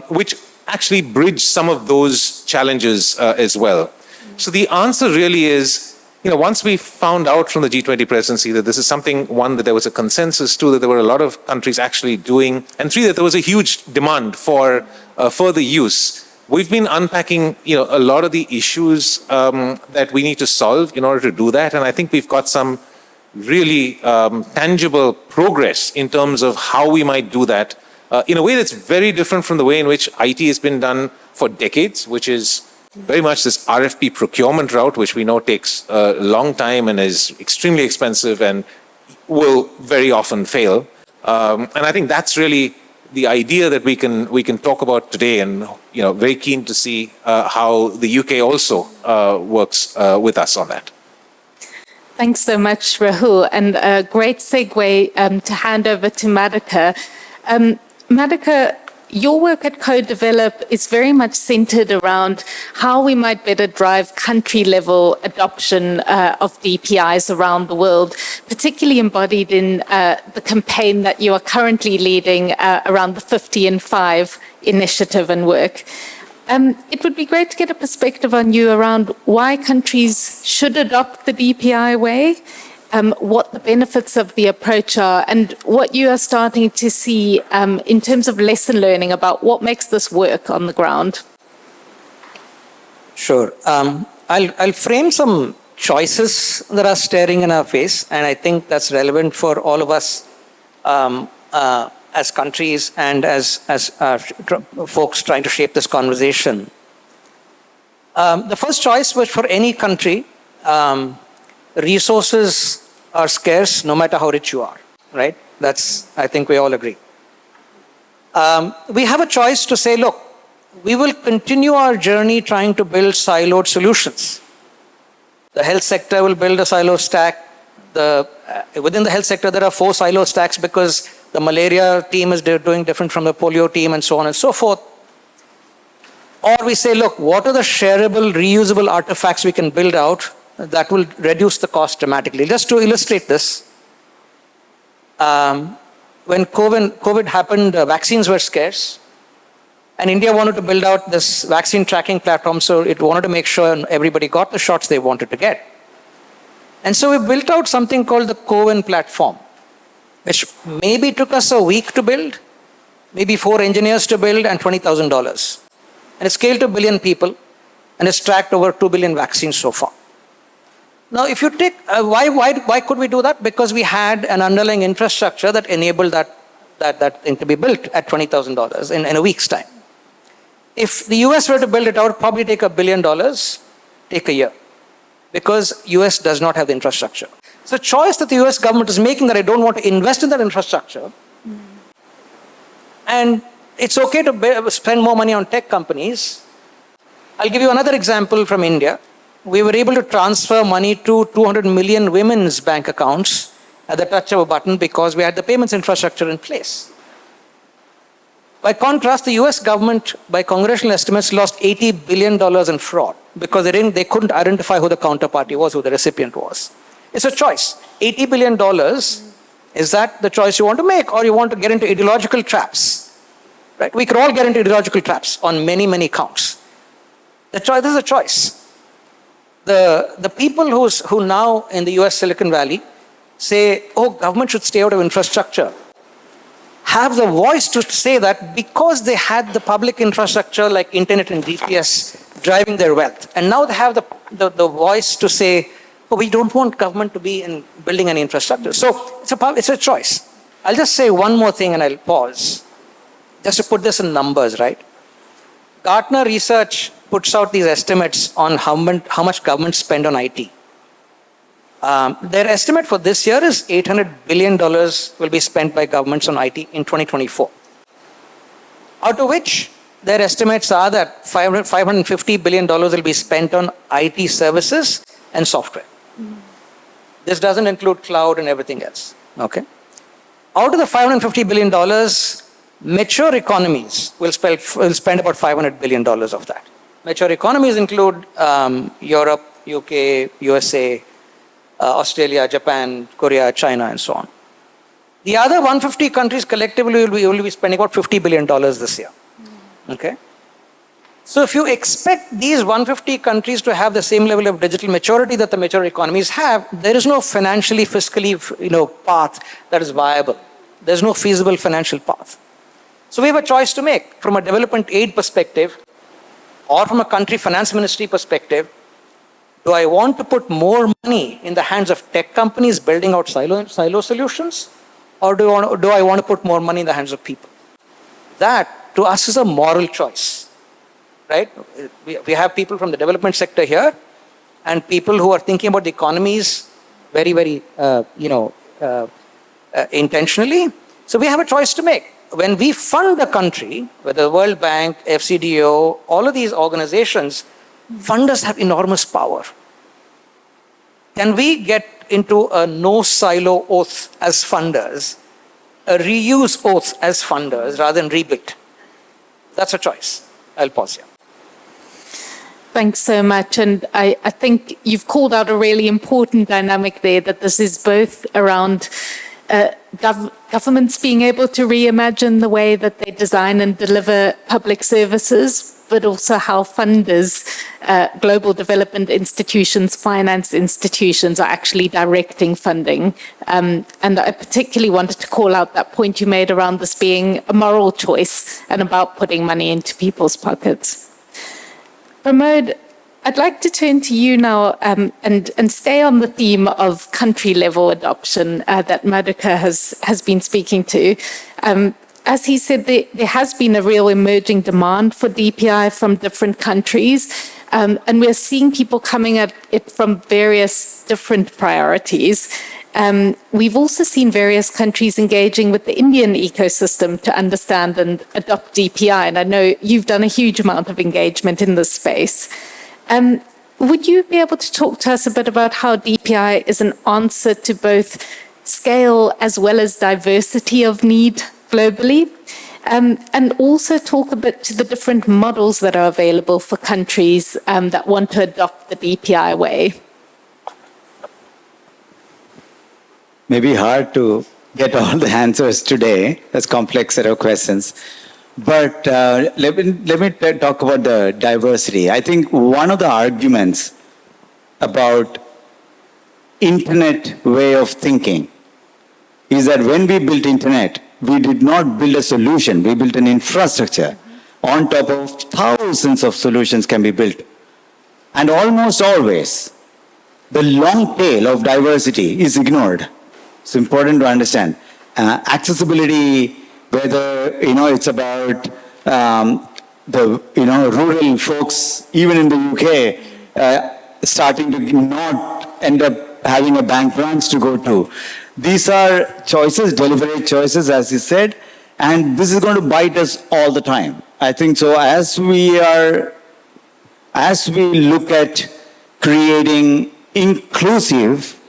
which actually bridge some of those challenges as well. So the answer really is, once we found out from the G20 presidency that this is something, one, that there was a consensus, two, that there were a lot of countries actually doing, and three, that there was a huge demand for further use, we've been unpacking, a lot of the issues that we need to solve in order to do that. And I think we've got some really tangible progress in terms of how we might do that in a way that's very different from the way in which IT has been done for decades, which is very much this RFP procurement route, which we know takes a long time and is extremely expensive and will very often fail. And I think that's really the idea that we can talk about today, and very keen to see how the UK also works with us on that. Thanks so much, Rahul, and a great segue to hand over to Madhukar. Madhukar, your work at Co-Develop is very much centered around how we might better drive country-level adoption of DPIs around the world, particularly embodied in the campaign that you are currently leading around the 50 in 5 initiative and work. It would be great to get a perspective on you around why countries should adopt the DPI way, what the benefits of the approach are, and what you are starting to see in terms of lesson learning about what makes this work on the ground. Sure. I'll frame some choices that are staring in our face, and I think that's relevant for all of us as countries and as folks trying to shape this conversation. The first choice was for any country, resources are scarce no matter how rich you are, right? I think we all agree. We have a choice to say, look, we will continue our journey trying to build siloed solutions. The health sector will build a silo stack. Within the health sector, there are 4 silo stacks because the malaria team is doing different from the polio team and so on and so forth. Or we say, look, what are the shareable, reusable artifacts we can build out that will reduce the cost dramatically? Just to illustrate this, when COVID happened, vaccines were scarce, and India wanted to build out this vaccine tracking platform, so it wanted to make sure everybody got the shots they wanted to get. And so we built out something called the CoWIN platform, which maybe took us a week to build, maybe 4 engineers to build, and $20,000. And it's scaled to 1 billion people, and it's tracked over 2 billion vaccines so far. Now, if you take, why could we do that? Because we had an underlying infrastructure that enabled that thing to be built at $20,000 in a week's time. If the US were to build it out, probably take $1 billion, take a year. Because US does not have the infrastructure. It's a choice that the US government is making that I don't want to invest in that infrastructure. And it's okay to spend more money on tech companies. I'll give you another example from India. We were able to transfer money to 200 million women's bank accounts at the touch of a button because we had the payments infrastructure in place. By contrast, the US government, by congressional estimates, lost $80 billion in fraud because they couldn't identify who the counterparty was, who the recipient was. It's a choice. $80 billion, is that the choice you want to make, or you want to get into ideological traps? Right? We could all get into ideological traps on many, many counts. This is a choice. The people who now in the US Silicon Valley say, oh, government should stay out of infrastructure, have the voice to say that because they had the public infrastructure like internet and GPS driving their wealth. And now they have the voice to say, oh, we don't want government to be in building any infrastructure. So it's a choice. I'll just say one more thing and I'll pause. Just to put this in numbers, right? Gartner Research puts out these estimates on how much government spend on IT. Their estimate for this year is $800 billion will be spent by governments on IT in 2024. Out of which, their estimates are that $550 billion will be spent on IT services and software. This doesn't include cloud and everything else. Okay? Out of the $550 billion, mature economies will spend about $500 billion of that. Mature economies include Europe, UK, USA, Australia, Japan, Korea, China, and so on. The other 150 countries collectively will be spending about $50 billion this year. Okay? So if you expect these 150 countries to have the same level of digital maturity that the mature economies have, there is no financially, fiscally, path that is viable. There's no feasible financial path. So we have a choice to make from a development aid perspective or from a country finance ministry perspective. Do I want to put more money in the hands of tech companies building out silo solutions? Or do I want to put more money in the hands of people? That, to us, is a moral choice. Right? We have people from the development sector here and people who are thinking about the economies very, very, intentionally. So we have a choice to make. When we fund a country, whether the World Bank, FCDO, all of these organizations, funders have enormous power. Can we get into a no silo oath as funders, a reuse oath as funders rather than rebuild? That's a choice. I'll pause here. Thanks so much. And I think you've called out a really important dynamic there, that this is both around governments being able to reimagine the way that they design and deliver public services, but also how funders, global development institutions, finance institutions are actually directing funding. And I particularly wanted to call out that point you made around this being a moral choice and about putting money into people's pockets. Pramod, I'd like to turn to you now and stay on the theme of country-level adoption that Madhukar has been speaking to. As he said, there has been a real emerging demand for DPI from different countries, and we're seeing people coming at it from various different priorities. We've also seen various countries engaging with the Indian ecosystem to understand and adopt DPI, and I know you've done a huge amount of engagement in this space. Would you be able to talk to us a bit about how DPI is an answer to both scale as well as diversity of need globally? And also talk a bit to the different models that are available for countries that want to adopt the DPI way. Maybe hard to get all the answers today. That's a complex set of questions. But let me talk about the diversity. I think one of the arguments about internet way of thinking is that when we built internet, we did not build a solution. We built an infrastructure on top of thousands of solutions can be built. And almost always, the long tail of diversity is ignored. It's important to understand. Accessibility, whether it's about the rural folks, even in the UK, starting to not end up having a bank branch to go to. These are choices, deliberate choices, as you said, and this is going to bite us all the time. I think so. As we look at creating inclusive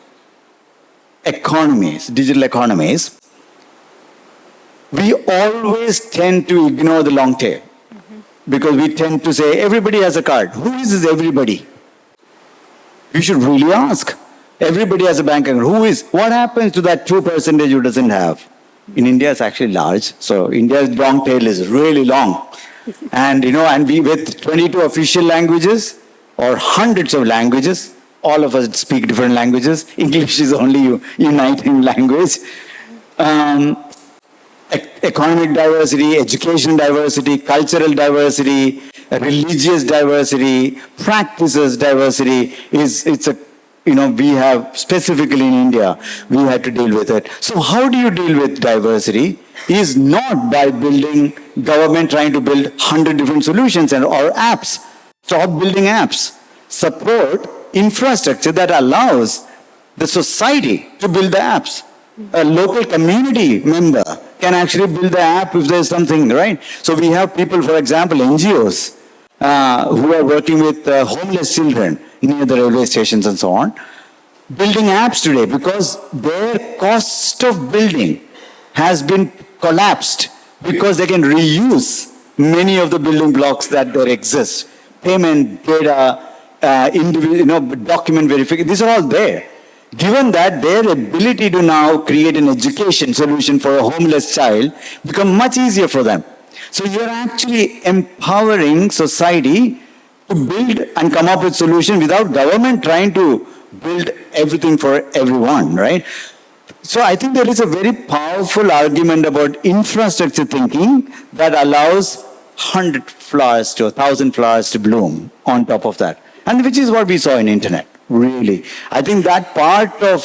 economies, digital economies, we always tend to ignore the long tail. Because we tend to say, everybody has a card. Who is this everybody? You should really ask. Everybody has a bank account. Who is? What happens to that 2% who doesn't have? In India, it's actually large. So India's long tail is really long. And, and we with 22 official languages or hundreds of languages, all of us speak different languages. English is only uniting language. Economic diversity, education diversity, cultural diversity, religious diversity, practices diversity we have specifically in India, we had to deal with it. So how do you deal with diversity? Is not by building government trying to build 100 different solutions or apps. Stop building apps. Support infrastructure that allows the society to build the apps. A local community member can actually build the app if there's something, right? So we have people, for example, NGOs, who are working with homeless children near the railway stations and so on, building apps today because their cost of building has been collapsed because they can reuse many of the building blocks that there exist. Payment, data, document verification, these are all there. Given that, their ability to now create an education solution for a homeless child become much easier for them. So you're actually empowering society to build and come up with solutions without government trying to build everything for everyone, right? So I think there is a very powerful argument about infrastructure thinking that allows 100 flowers to 1,000 flowers to bloom on top of that. And which is what we saw in internet. Really. I think that part of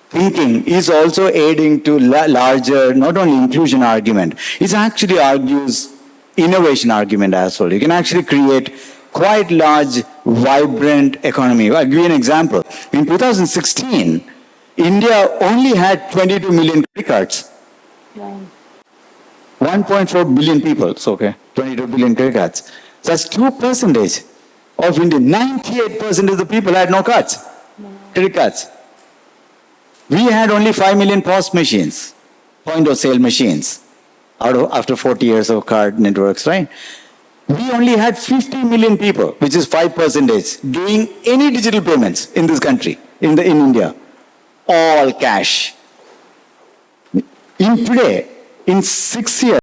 thinking is also aiding to larger, not only inclusion argument, it actually argues innovation argument as well. You can actually create quite large, vibrant economy. I'll give you an example. In 2016, India only had 22 million credit cards. Wow. 1.4 billion people, so okay, 22 billion credit cards. So that's 2% of India. 98% of the people had no cards, credit cards. We had only 5 million POS machines, point of sale machines, after 40 years of card networks, right? We only had 50 million people, which is 5%, doing any digital payments in this country, in India. All cash. In 6 years,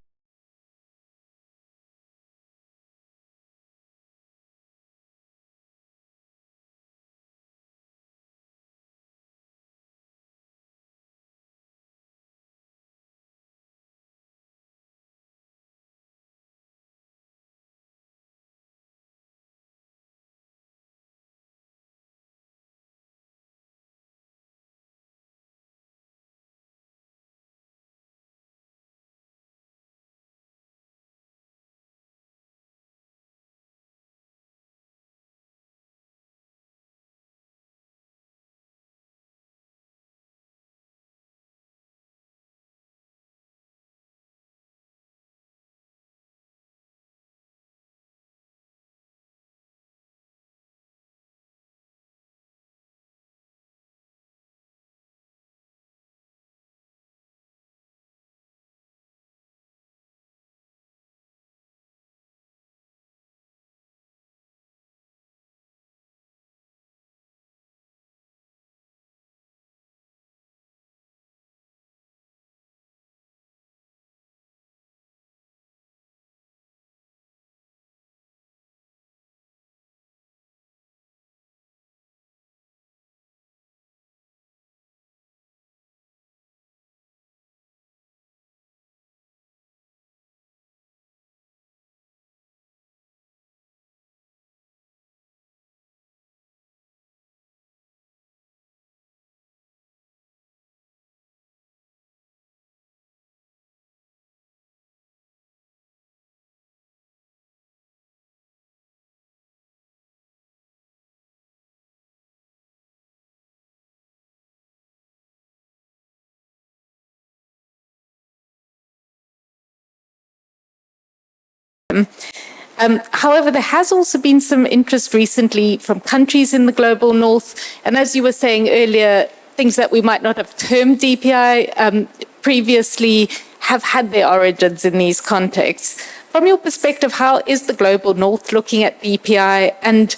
However, there has also been some interest recently from countries in the global north. And as you were saying earlier, things that we might not have termed DPI previously have had their origins in these contexts. From your perspective, how is the global north looking at DPI? And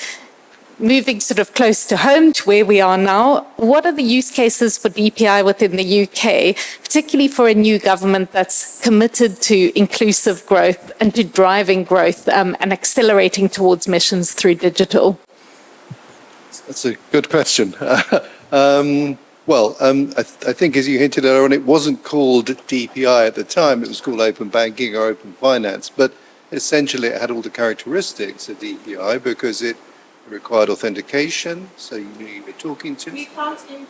moving sort of close to home to where we are now, what are the use cases for DPI within the UK, particularly for a new government that's committed to inclusive growth and to driving growth and accelerating towards missions through digital? That's a good question. I think as you hinted earlier on, it wasn't called DPI at the time. It was called open banking or open finance. But essentially, it had all the characteristics of DPI because it required authentication, so you knew you were talking to. We can't hear.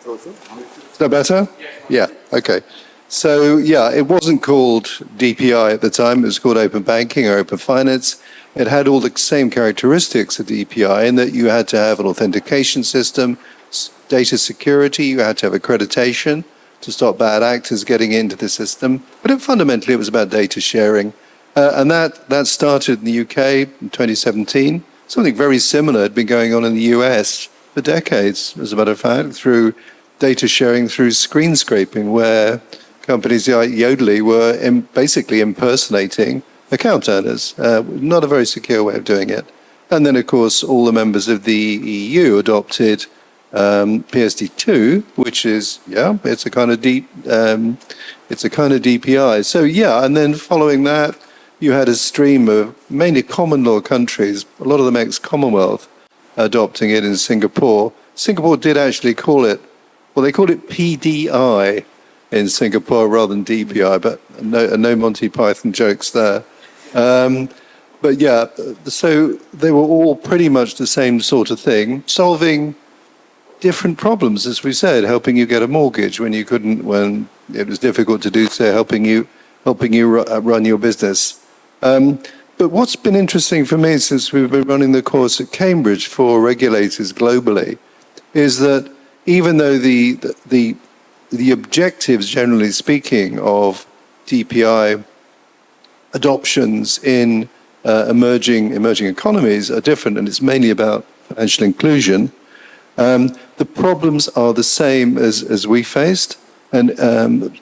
Is that better? Yeah. Okay. So, yeah, it wasn't called DPI at the time. It was called open banking or open finance. It had all the same characteristics of DPI in that you had to have an authentication system, data security, you had to have accreditation to stop bad actors getting into the system. But fundamentally, it was about data sharing. And that started in the UK in 2017. Something very similar had been going on in the US for decades, as a matter of fact, through data sharing through screen scraping, where companies like Yodlee were basically impersonating account owners. Not a very secure way of doing it. And then, of course, all the members of the EU adopted PSD2, which is, it's a kind of DPI. So, and then following that, you had a stream of mainly common law countries, a lot of them ex-Commonwealth, adopting it in Singapore. Singapore did actually call it, they called it PDI in Singapore rather than DPI, but no Monty Python jokes there. So they were all pretty much the same sort of thing, solving different problems, as we said, helping you get a mortgage when you couldn't, when it was difficult to do so, helping you run your business. But what's been interesting for me since we've been running the course at Cambridge for regulators globally is that even though the objectives, generally speaking, of DPI adoptions in emerging economies are different, and it's mainly about financial inclusion, the problems are the same as we faced. And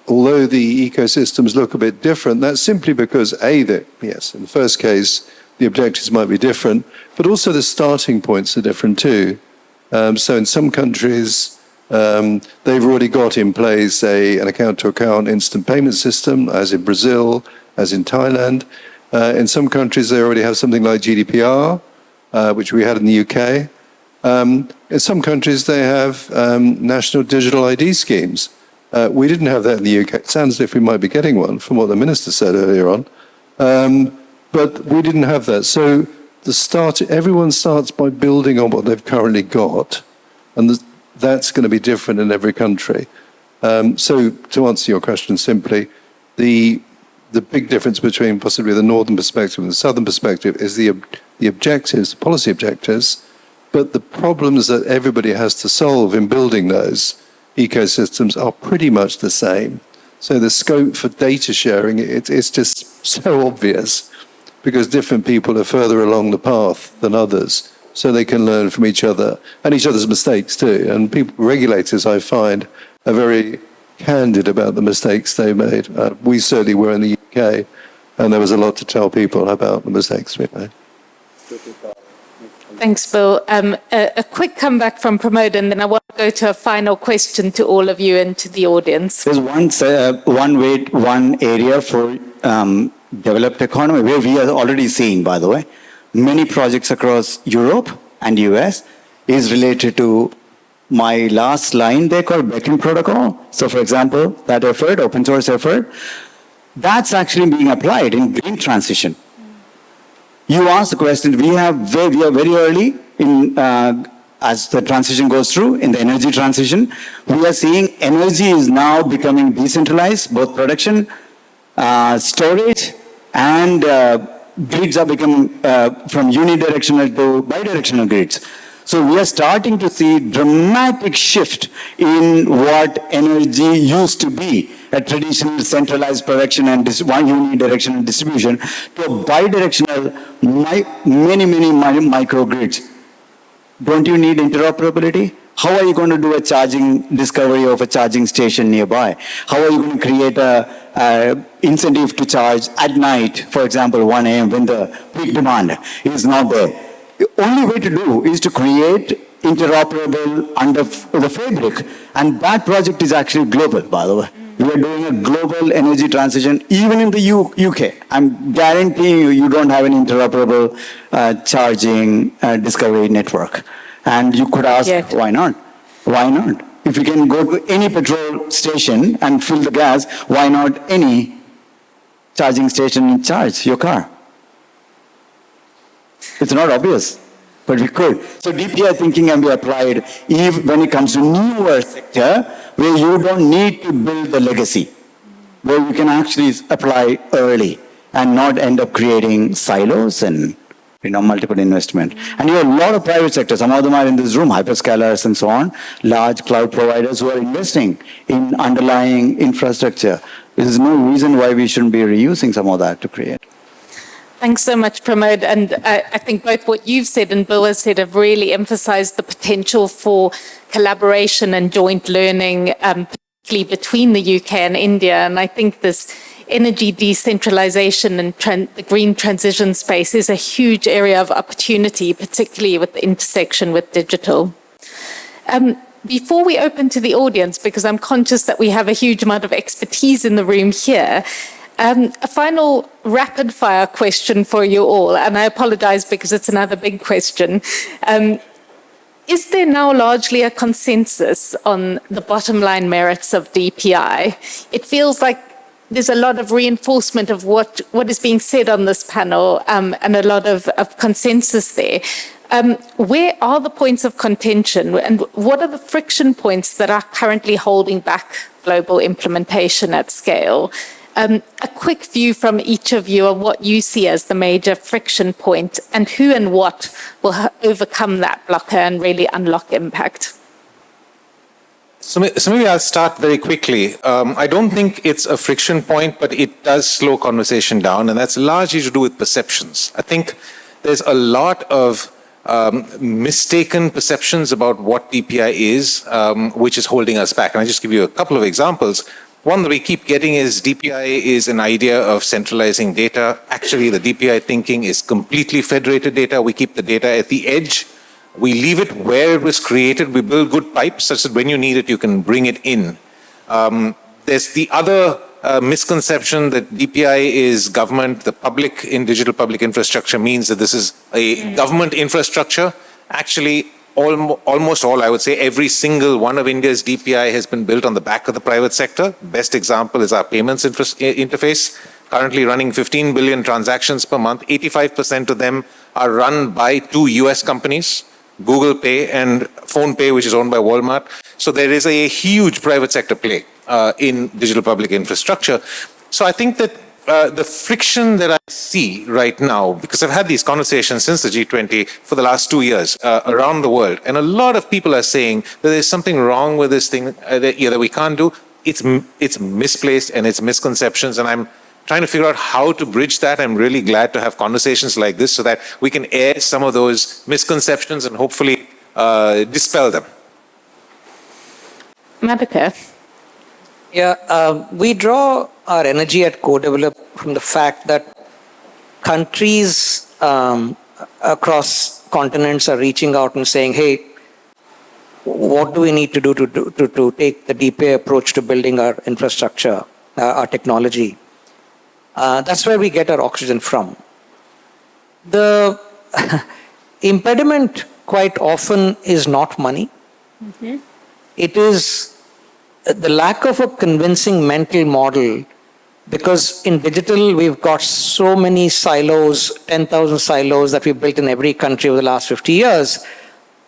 although the ecosystems look a bit different, that's simply because, in the first case, the objectives might be different, but also the starting points are different too. So in some countries, they've already got in place an account-to-account instant payment system, as in Brazil, as in Thailand. In some countries, they already have something like GDPR, which we had in the UK. In some countries, they have national digital ID schemes. We didn't have that in the UK. It sounds as if we might be getting one, from what the minister said earlier on. But we didn't have that. So everyone starts by building on what they've currently got, and that's going to be different in every country. So to answer your question simply, the big difference between possibly the northern perspective and the southern perspective is the objectives, the policy objectives, but the problems that everybody has to solve in building those ecosystems are pretty much the same. So the scope for data sharing, it's just so obvious because different people are further along the path than others, so they can learn from each other and each other's mistakes too. And regulators, I find, are very candid about the mistakes they made. We certainly were in the UK, and there was a lot to tell people about the mistakes we made. Thanks, Bill. A quick comeback from Pramod, and then I want to go to a final question to all of you and to the audience. There's one area for developed economy where we are already seeing, by the way, many projects across Europe and US is related to my last line they call Beacon Protocol. So, for example, that effort, open source effort, that's actually being applied in green transition. You asked the question, we are very early in, as the transition goes through, in the energy transition, we are seeing energy is now becoming decentralized, both production, storage, and grids are becoming from unidirectional to bidirectional grids. So we are starting to see dramatic shift in what energy used to be a traditional centralized production and one unidirectional distribution to a bidirectional, many microgrids. Don't you need interoperability? How are you going to do a charging discovery of a charging station nearby? How are you going to create a incentive to charge at night, for example, 1 a.m. when the peak demand is not there? The only way to do is to create interoperable under the fabric. And that project is actually global, by the way. We are doing a global energy transition, even in the UK. I'm guaranteeing you don't have an interoperable charging discovery network. And you could ask, why not? Why not? If you can go to any petrol station and fill the gas, why not any charging station and charge your car? It's not obvious, but we could. So DPI thinking can be applied even when it comes to newer sector, where you don't need to build the legacy, where you can actually apply early and not end up creating silos and multiple investment. And you have a lot of private sectors, some of them are in this room, hyperscalers and so on, large cloud providers who are investing in underlying infrastructure. There's no reason why we shouldn't be reusing some of that to create. Thanks so much, Pramod. And I think both what you've said and Bill has said have really emphasized the potential for collaboration and joint learning, particularly between the UK and India. And I think this energy decentralization and the green transition space is a huge area of opportunity, particularly with the intersection with digital. Before we open to the audience, because I'm conscious that we have a huge amount of expertise in the room here, a final rapid fire question for you all, and I apologize because it's another big question. Is there now largely a consensus on the bottom line merits of DPI? It feels like there's a lot of reinforcement of what is being said on this panel, and a lot of consensus there. Where are the points of contention, and what are the friction points that are currently holding back global implementation at scale? A quick view from each of you on what you see as the major friction point, and who and what will overcome that blocker and really unlock impact. So maybe I'll start very quickly. I don't think it's a friction point, but it does slow conversation down, and that's largely to do with perceptions. I think there's a lot of mistaken perceptions about what DPI is, which is holding us back. And I'll just give you a couple of examples. One that we keep getting is DPI is an idea of centralizing data. Actually, the DPI thinking is completely federated data. We keep the data at the edge. We leave it where it was created. We build good pipes such that when you need it, you can bring it in. There's the other misconception that DPI is government. The public in digital public infrastructure means that this is a government infrastructure. Actually, almost all, I would say, every single one of India's DPI has been built on the back of the private sector. Best example is our payments interface, currently running 15 billion transactions per month. 85% of them are run by 2 US companies, Google Pay and Phone Pay, which is owned by Walmart. So there is a huge private sector play in digital public infrastructure. So I think that the friction that I see right now, because I've had these conversations since the G20 for the last 2 years around the world, and a lot of people are saying that there's something wrong with this thing that we can't do. It's misplaced and it's misconceptions, and I'm trying to figure out how to bridge that. I'm really glad to have conversations like this so that we can air some of those misconceptions and hopefully dispel them. Madhukar. Yeah, we draw our energy at co-develop from the fact that countries across continents are reaching out and saying, hey, what do we need to do to take the DPI approach to building our infrastructure, our technology? That's where we get our oxygen from. The impediment quite often is not money. Mm-hmm. It is the lack of a convincing mental model, because in digital we've got so many silos, 10,000 silos that we've built in every country over the last 50 years,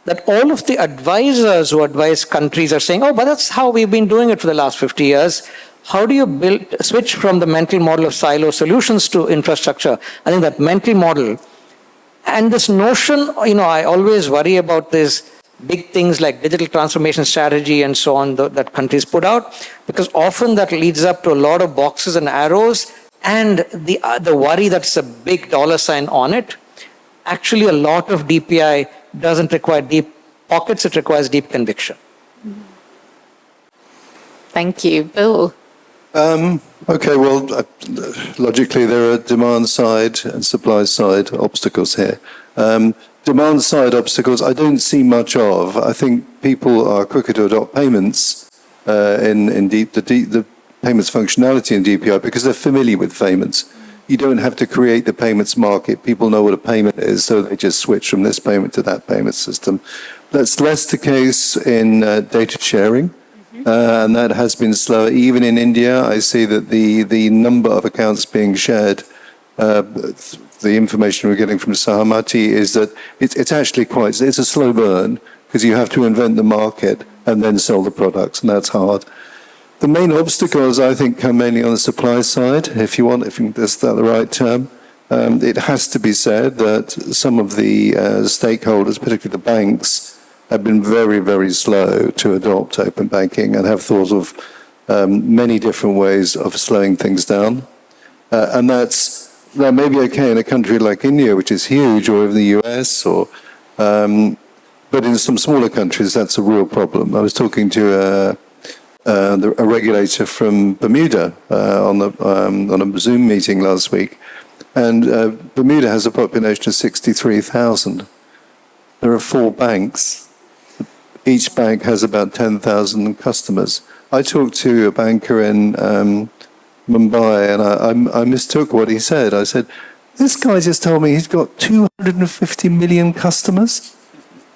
that all of the advisors who advise countries are saying, oh, but that's how we've been doing it for the last 50 years. How do you switch from the mental model of silo solutions to infrastructure? I think that mental model and this notion, I always worry about this. big things like digital transformation strategy and so on that countries put out, because often that leads up to a lot of boxes and arrows and the worry that's a big dollar sign on it. Actually, a lot of DPI doesn't require deep pockets, it requires deep conviction. Thank you. Bill? Okay, well, logically, there are demand side and supply side obstacles here. Demand side obstacles, I don't see much of. I think people are quicker to adopt payments the payments functionality in DPI because they're familiar with payments. You don't have to create the payments market. People know what a payment is, so they just switch from this payment to that payment system. That's less the case in data sharing. And that has been slower. Even in India, I see that the number of accounts being shared, the information we're getting from Sahamati is that it's actually it's a slow burn because you have to invent the market and then sell the products, and that's hard. The main obstacles, I think, come mainly on the supply side, if that's the right term. It has to be said that some of the stakeholders, particularly the banks, have been very, very slow to adopt open banking and have thought of many different ways of slowing things down. And that may be okay in a country like India, which is huge, or in the US, but in some smaller countries, that's a real problem. I was talking to a regulator from Bermuda on a Zoom meeting last week, and Bermuda has a population of 63,000. There are 4 banks. Each bank has about 10,000 customers. I talked to a banker in Mumbai, and I mistook what he said. I said, this guy just told me he's got 250 million customers.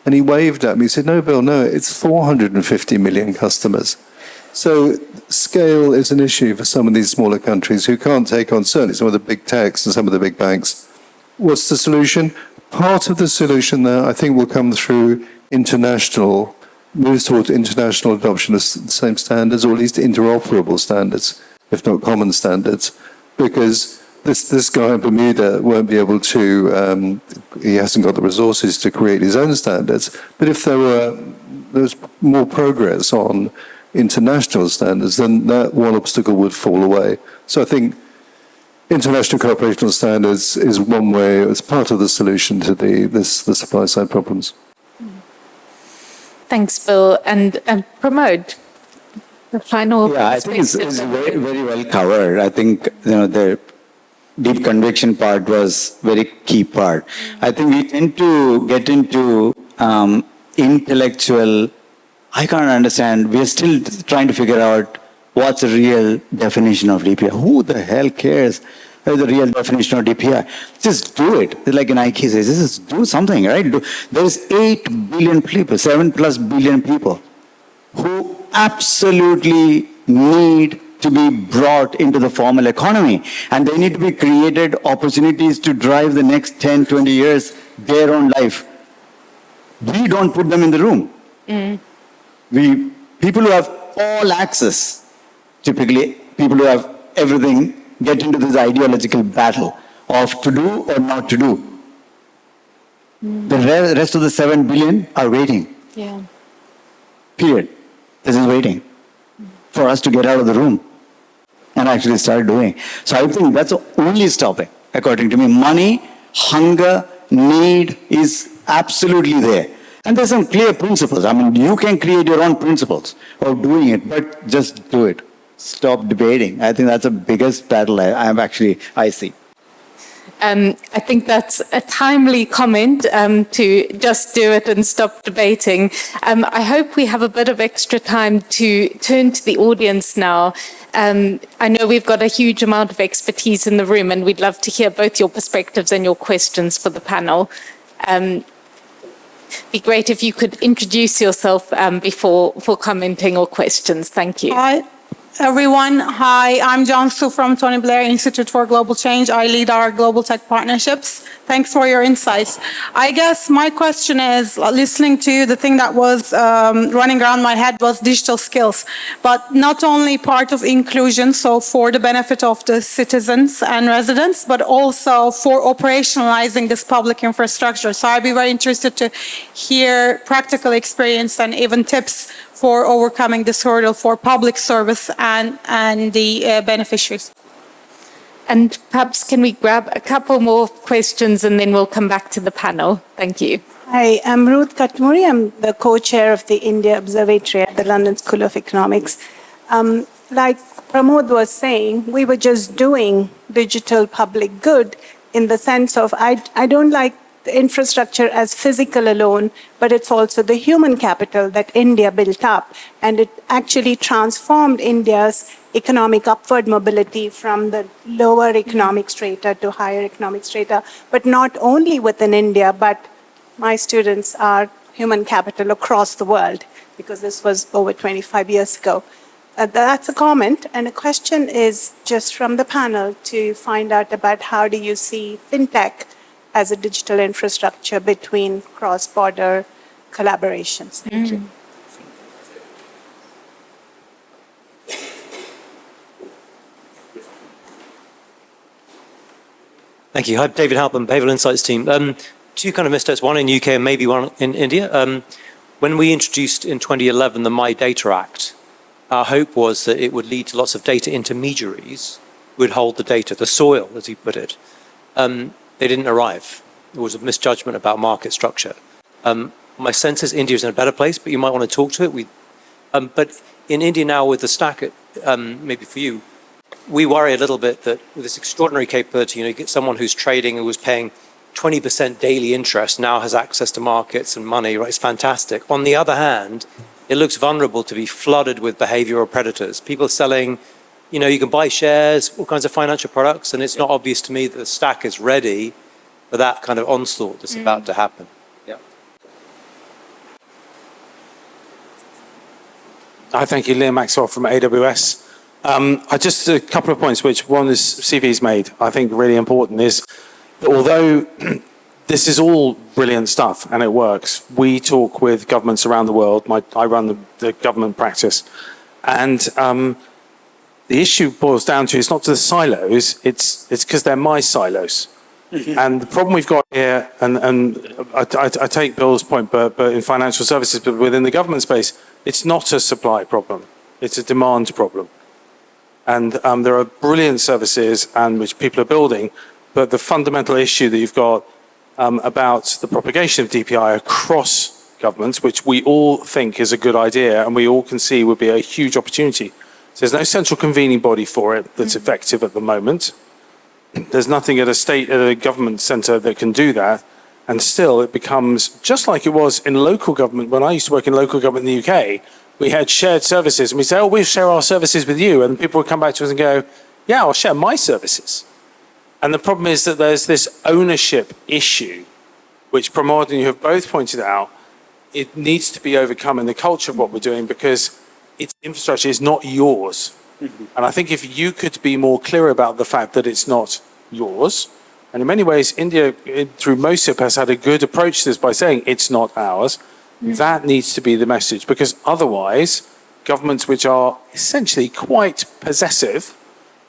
And he waved at me. He said, no, Bill, no, it's 450 million customers. So scale is an issue for some of these smaller countries who can't take on certainly some of the big techs and some of the big banks. What's the solution? Part of the solution there, I think, will come through moves towards international adoption of the same standards, or at least interoperable standards, if not common standards, because this guy in Bermuda won't be able to, he hasn't got the resources to create his own standards, but if there's more progress on international standards, then that one obstacle would fall away. So I think international cooperation standards is one way, it's part of the solution to the supply side problems. Thanks, Bill. And Pramod, the final. Yeah, I think it's very, very well covered. I think the deep conviction part was very key part. I think we tend to get into intellectual. I can't understand. We're still trying to figure out what's the real definition of DPI. Who the hell cares? The real definition of DPI. Just do it. Like Nike says, just do something, right? There's 8 billion people, 7+ billion people who absolutely need to be brought into the formal economy. And they need to be created opportunities to drive the next 10, 20 years their own life. We don't put them in the room. People who have all access, typically people who have everything, get into this ideological battle of to do or not to do. The rest of the 7 billion are waiting. Yeah. Period. This is waiting for us to get out of the room and actually start doing. So I think that's the only stopping, according to me. Money, hunger, need is absolutely there. And there's some clear principles. I mean, you can create your own principles of doing it, but just do it. Stop debating. I think that's the biggest battle I see. I think that's a timely comment to just do it and stop debating. I hope we have a bit of extra time to turn to the audience now. I know we've got a huge amount of expertise in the room, and we'd love to hear both your perspectives and your questions for the panel. Be great if you could introduce yourself before commenting or questions. Thank you. Hi, everyone. Hi, I'm John Su from Tony Blair Institute for Global Change. I lead our global tech partnerships. Thanks for your insights. I guess my question is, listening to you, the thing that was running around my head was digital skills, but not only part of inclusion, so for the benefit of the citizens and residents, but also for operationalizing this public infrastructure. So I'd be very interested to hear practical experience and even tips for overcoming this hurdle for public service and the beneficiaries. And perhaps can we grab a couple more questions and then we'll come back to the panel. Thank you. Hi, I'm Ruth Katmuri. I'm the co-chair of the India Observatory at the London School of Economics. Like Pramod was saying, we were just doing digital public good in the sense of I don't like the infrastructure as physical alone, but it's also the human capital that India built up. And it actually transformed India's economic upward mobility from the lower economic strata to higher economic strata, but not only within India, but my students are human capital across the world, because this was over 25 years ago. That's a comment. And a question is just from the panel to find out about how do you see fintech as a digital infrastructure between cross-border collaborations. Thank you. Thank you. Hi, David Halpern, Behavioral Insights team. Two kind of missteps, one in UK and maybe one in India. When we introduced in 2011 the My Data Act, our hope was that it would lead to lots of data intermediaries who would hold the data, the soil, as he put it. They didn't arrive. It was a misjudgment about market structure. My sense is India is in a better place, but you might want to talk to it. But in India now with the stack, maybe for you, we worry a little bit that with this extraordinary capability, you get someone who's trading, who was paying 20% daily interest, now has access to markets and money, right? It's fantastic. On the other hand, it looks vulnerable to be flooded with behavioral predators. People selling, you can buy shares, all kinds of financial products, and it's not obvious to me that the stack is ready for that kind of onslaught that's about to happen. Hi, thank you. Liam Maxwell from AWS. Just a couple of points, which one is CV's made, I think really important is, although this is all brilliant stuff and it works, we talk with governments around the world. I run the government practice. And the issue boils down to, it's not to the silos, it's because they're my silos. And the problem we've got here, and I take Bill's point, but in financial services, but within the government space, it's not a supply problem, it's a demand problem. And there are brilliant services which people are building, but the fundamental issue that you've got about the propagation of DPI across governments, which we all think is a good idea and we all can see would be a huge opportunity. So there's no central convening body for it that's effective at the moment. There's nothing at a government centre that can do that. And still it becomes just like it was in local government. When I used to work in local government in the UK, we had shared services and we say, we'll share our services with you. And people would come back to us and go, yeah, I'll share my services. And the problem is that there's this ownership issue, which Pramod and you have both pointed out, it needs to be overcome in the culture of what we're doing because its infrastructure is not yours. And I think if you could be more clear about the fact that it's not yours, and in many ways, India, through MOSIP, has had a good approach to this by saying it's not ours. That needs to be the message, because otherwise, governments which are essentially quite possessive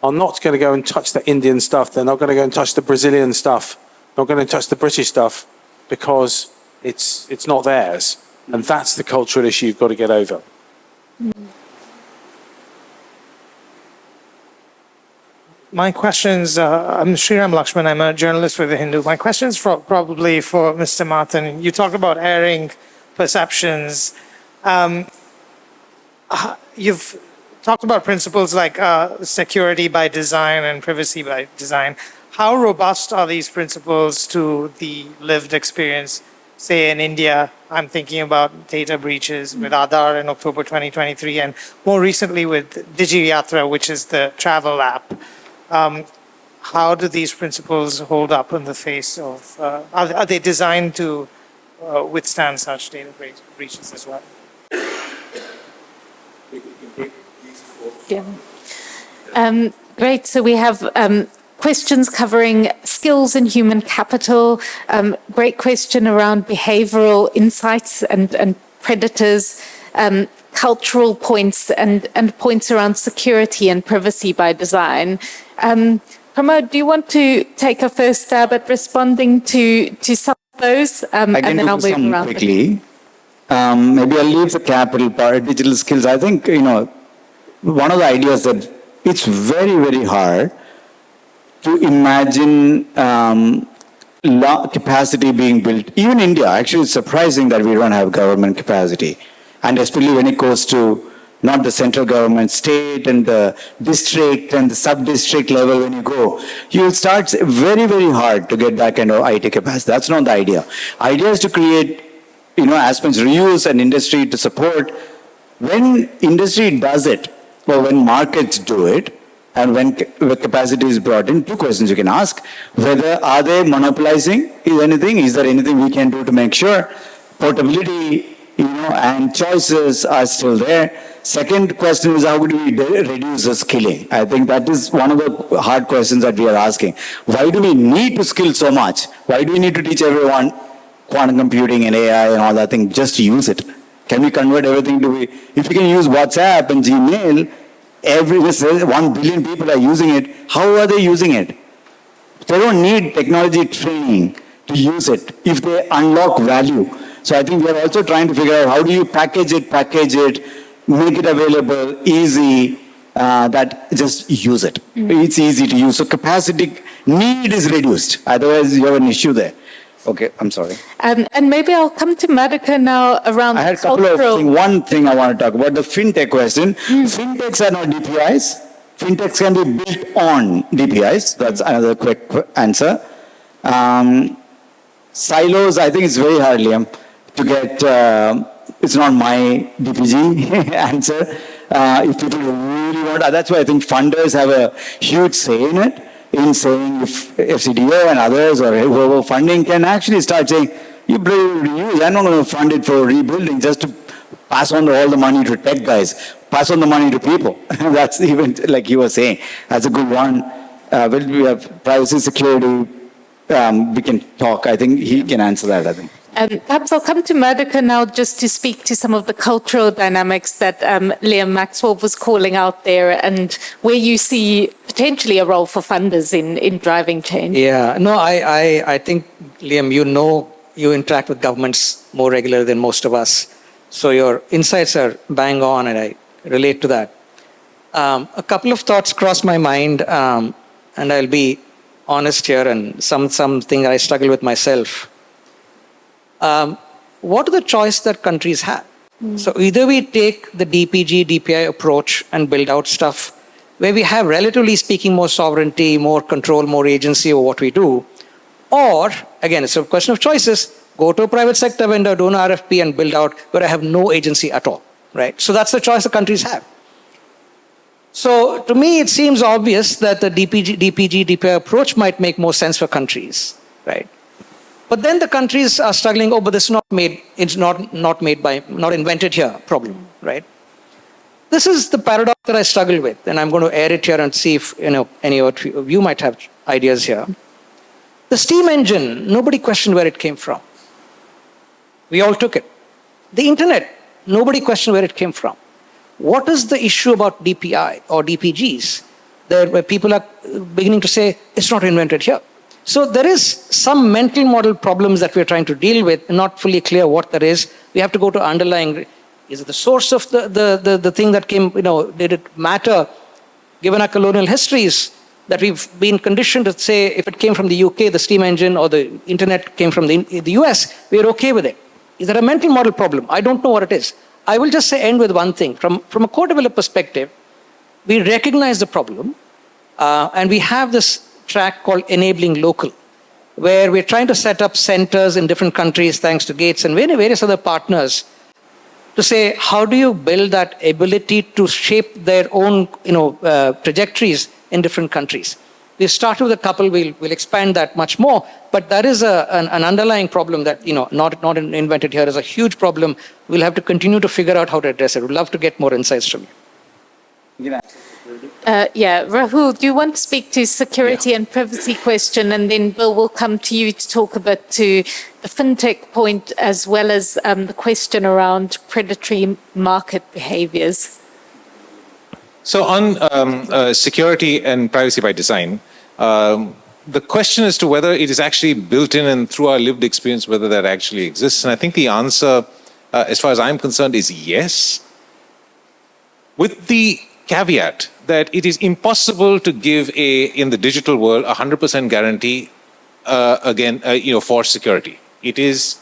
are not going to go and touch the Indian stuff. They're not going to go and touch the Brazilian stuff. Not going to touch the British stuff because it's not theirs. And that's the cultural issue you've got to get over. My questions, I'm Sriram Lakshman, I'm a journalist with The Hindu. My question's probably for Mr. Martin. You talked about airing perceptions. You've talked about principles like security by design and privacy by design. How robust are these principles to the lived experience? Say in India, I'm thinking about data breaches with Aadhaar in October 2023, and more recently with DigiYatra, which is the travel app. How do these principles hold up in the face of, are they designed to withstand such data breaches as well? Yeah. Great. So we have questions covering skills and human capital, great question around behavioral insights and predators, cultural points and points around security and privacy by design. Pramod, do you want to take a first stab at responding to some of those? And then I'll move around quickly. Maybe I'll leave the capital part, digital skills. I think, one of the ideas that it's very, very hard to imagine capacity being built. Even India, actually, it's surprising that we don't have government capacity. And especially when it goes to not the central government, state and the district and the sub-district level when you go, you start very, very hard to get that kind of IT capacity. That's not the idea. Idea is to create, aspects, reuse and industry to support. When industry does it, or when markets do it, and when capacity is brought in, two questions you can ask. Whether are they monopolizing anything? Is there anything we can do to make sure portability, and choices are still there? Second question is, how do we reduce the skilling? I think that is one of the hard questions that we are asking. Why do we need to skill so much? Why do we need to teach everyone quantum computing and AI and all that thing just to use it? Can we convert everything to, if we can use WhatsApp and Gmail, 1 billion people are using it, how are they using it? They don't need technology training to use it if they unlock value. So I think we are also trying to figure out how do you package it, make it available, easy, that just use it. It's easy to use. So capacity need is reduced. Otherwise you have an issue there. Okay, I'm sorry. And maybe I'll come to Madhukar now around I had a couple of things. One thing I want to talk about, the fintech question. Fintechs are not DPIs. Fintechs can be built on DPIs. That's another quick answer. Silos, I think it's very hard, Liam, to get, it's not my DPG answer. If people really want, that's why I think funders have a huge say in it, in saying if FCDO and others or whoever funding can actually start saying, you reuse, I'm not going to fund it for rebuilding, just to pass on all the money to tech guys, pass on the money to people. That's even, like you were saying, that's a good one. We have privacy, security, we can talk. I think he can answer that, I think. Perhaps I'll come to Madhukar now just to speak to some of the cultural dynamics that Liam Maxwell was calling out there and where you see potentially a role for funders in driving change. Yeah, no, I think, Liam, you interact with governments more regularly than most of us. So your insights are bang on and I relate to that. A couple of thoughts crossed my mind and I'll be honest here and something I struggle with myself. What are the choice that countries have? So either we take the DPG, DPI approach and build out stuff where we have, relatively speaking, more sovereignty, more control, more agency over what we do. Or, again, it's a question of choices, go to a private sector vendor, do an RFP and build out where I have no agency at all, right? So that's the choice the countries have. So to me, it seems obvious that the DPG, DPI approach might make more sense for countries, right? But then the countries are struggling, but this is not made, it's not invented here problem, right? This is the paradox that I struggle with, and I'm going to air it here and see if any of you might have ideas here. The steam engine, nobody questioned where it came from. We all took it. The internet, nobody questioned where it came from. What is the issue about DPI or DPGs? Where people are beginning to say, it's not invented here. So there is some mental model problems that we're trying to deal with, not fully clear what there is. We have to go to underlying, is it the source of the thing that came, did it matter, given our colonial histories, that we've been conditioned to say, if it came from the UK, the steam engine, or the internet came from the US, we're okay with it. Is there a mental model problem? I don't know what it is. I will just end with one thing. From a core developer perspective, we recognize the problem, and we have this track called Enabling Local, where we're trying to set up centers in different countries, thanks to Gates and various other partners, to say, how do you build that ability to shape their own trajectories in different countries? We started with a couple, we'll expand that much more, but that is an underlying problem that, not invented here, is a huge problem. We'll have to continue to figure out how to address it. We'd love to get more insights from you. Rahul, do you want to speak to security and privacy question, and then Bill will come to you to talk a bit to the fintech point as well as the question around predatory market behaviors. So on security and privacy by design, the question as to whether it is actually built in and through our lived experience, whether that actually exists. And I think the answer, as far as I'm concerned, is yes, with the caveat that it is impossible to give in the digital world, 100% guarantee for security. It is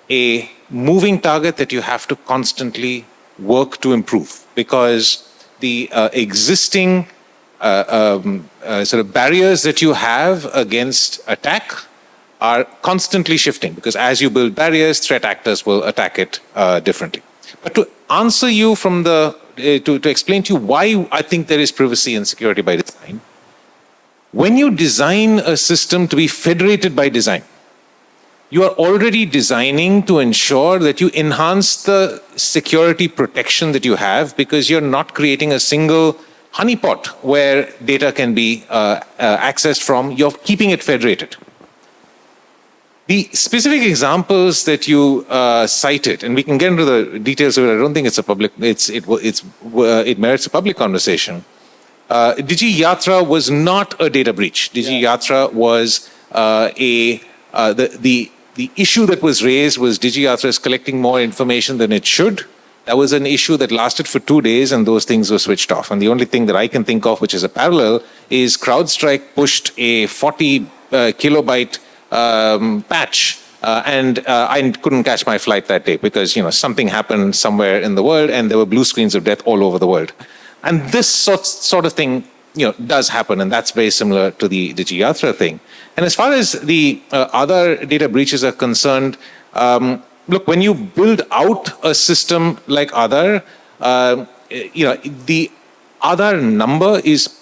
a moving target that you have to constantly work to improve, because the existing sort of barriers that you have against attack are constantly shifting, because as you build barriers, threat actors will attack it differently. But to answer you from to explain to you why I think there is privacy and security by design, when you design a system to be federated by design, you are already designing to ensure that you enhance the security protection that you have, because you're not creating a single honeypot where data can be accessed from. You're keeping it federated. The specific examples that you cited, and we can get into the details of it. I don't think it's a public. It merits a public conversation. Digi Yatra was not a data breach. Digi Yatra was the issue that was raised was Digi Yatra is collecting more information than it should. That was an issue that lasted for 2 days, and those things were switched off. And the only thing that I can think of, which is a parallel, is CrowdStrike pushed a 40 kilobyte patch, and I couldn't catch my flight that day because something happened somewhere in the world, and there were blue screens of death all over the world. And this sort of thing does happen, and that's very similar to the Digi Yatra thing. And as far as the other data breaches are concerned, look, when you build out a system like Aadhaar, the Aadhaar number is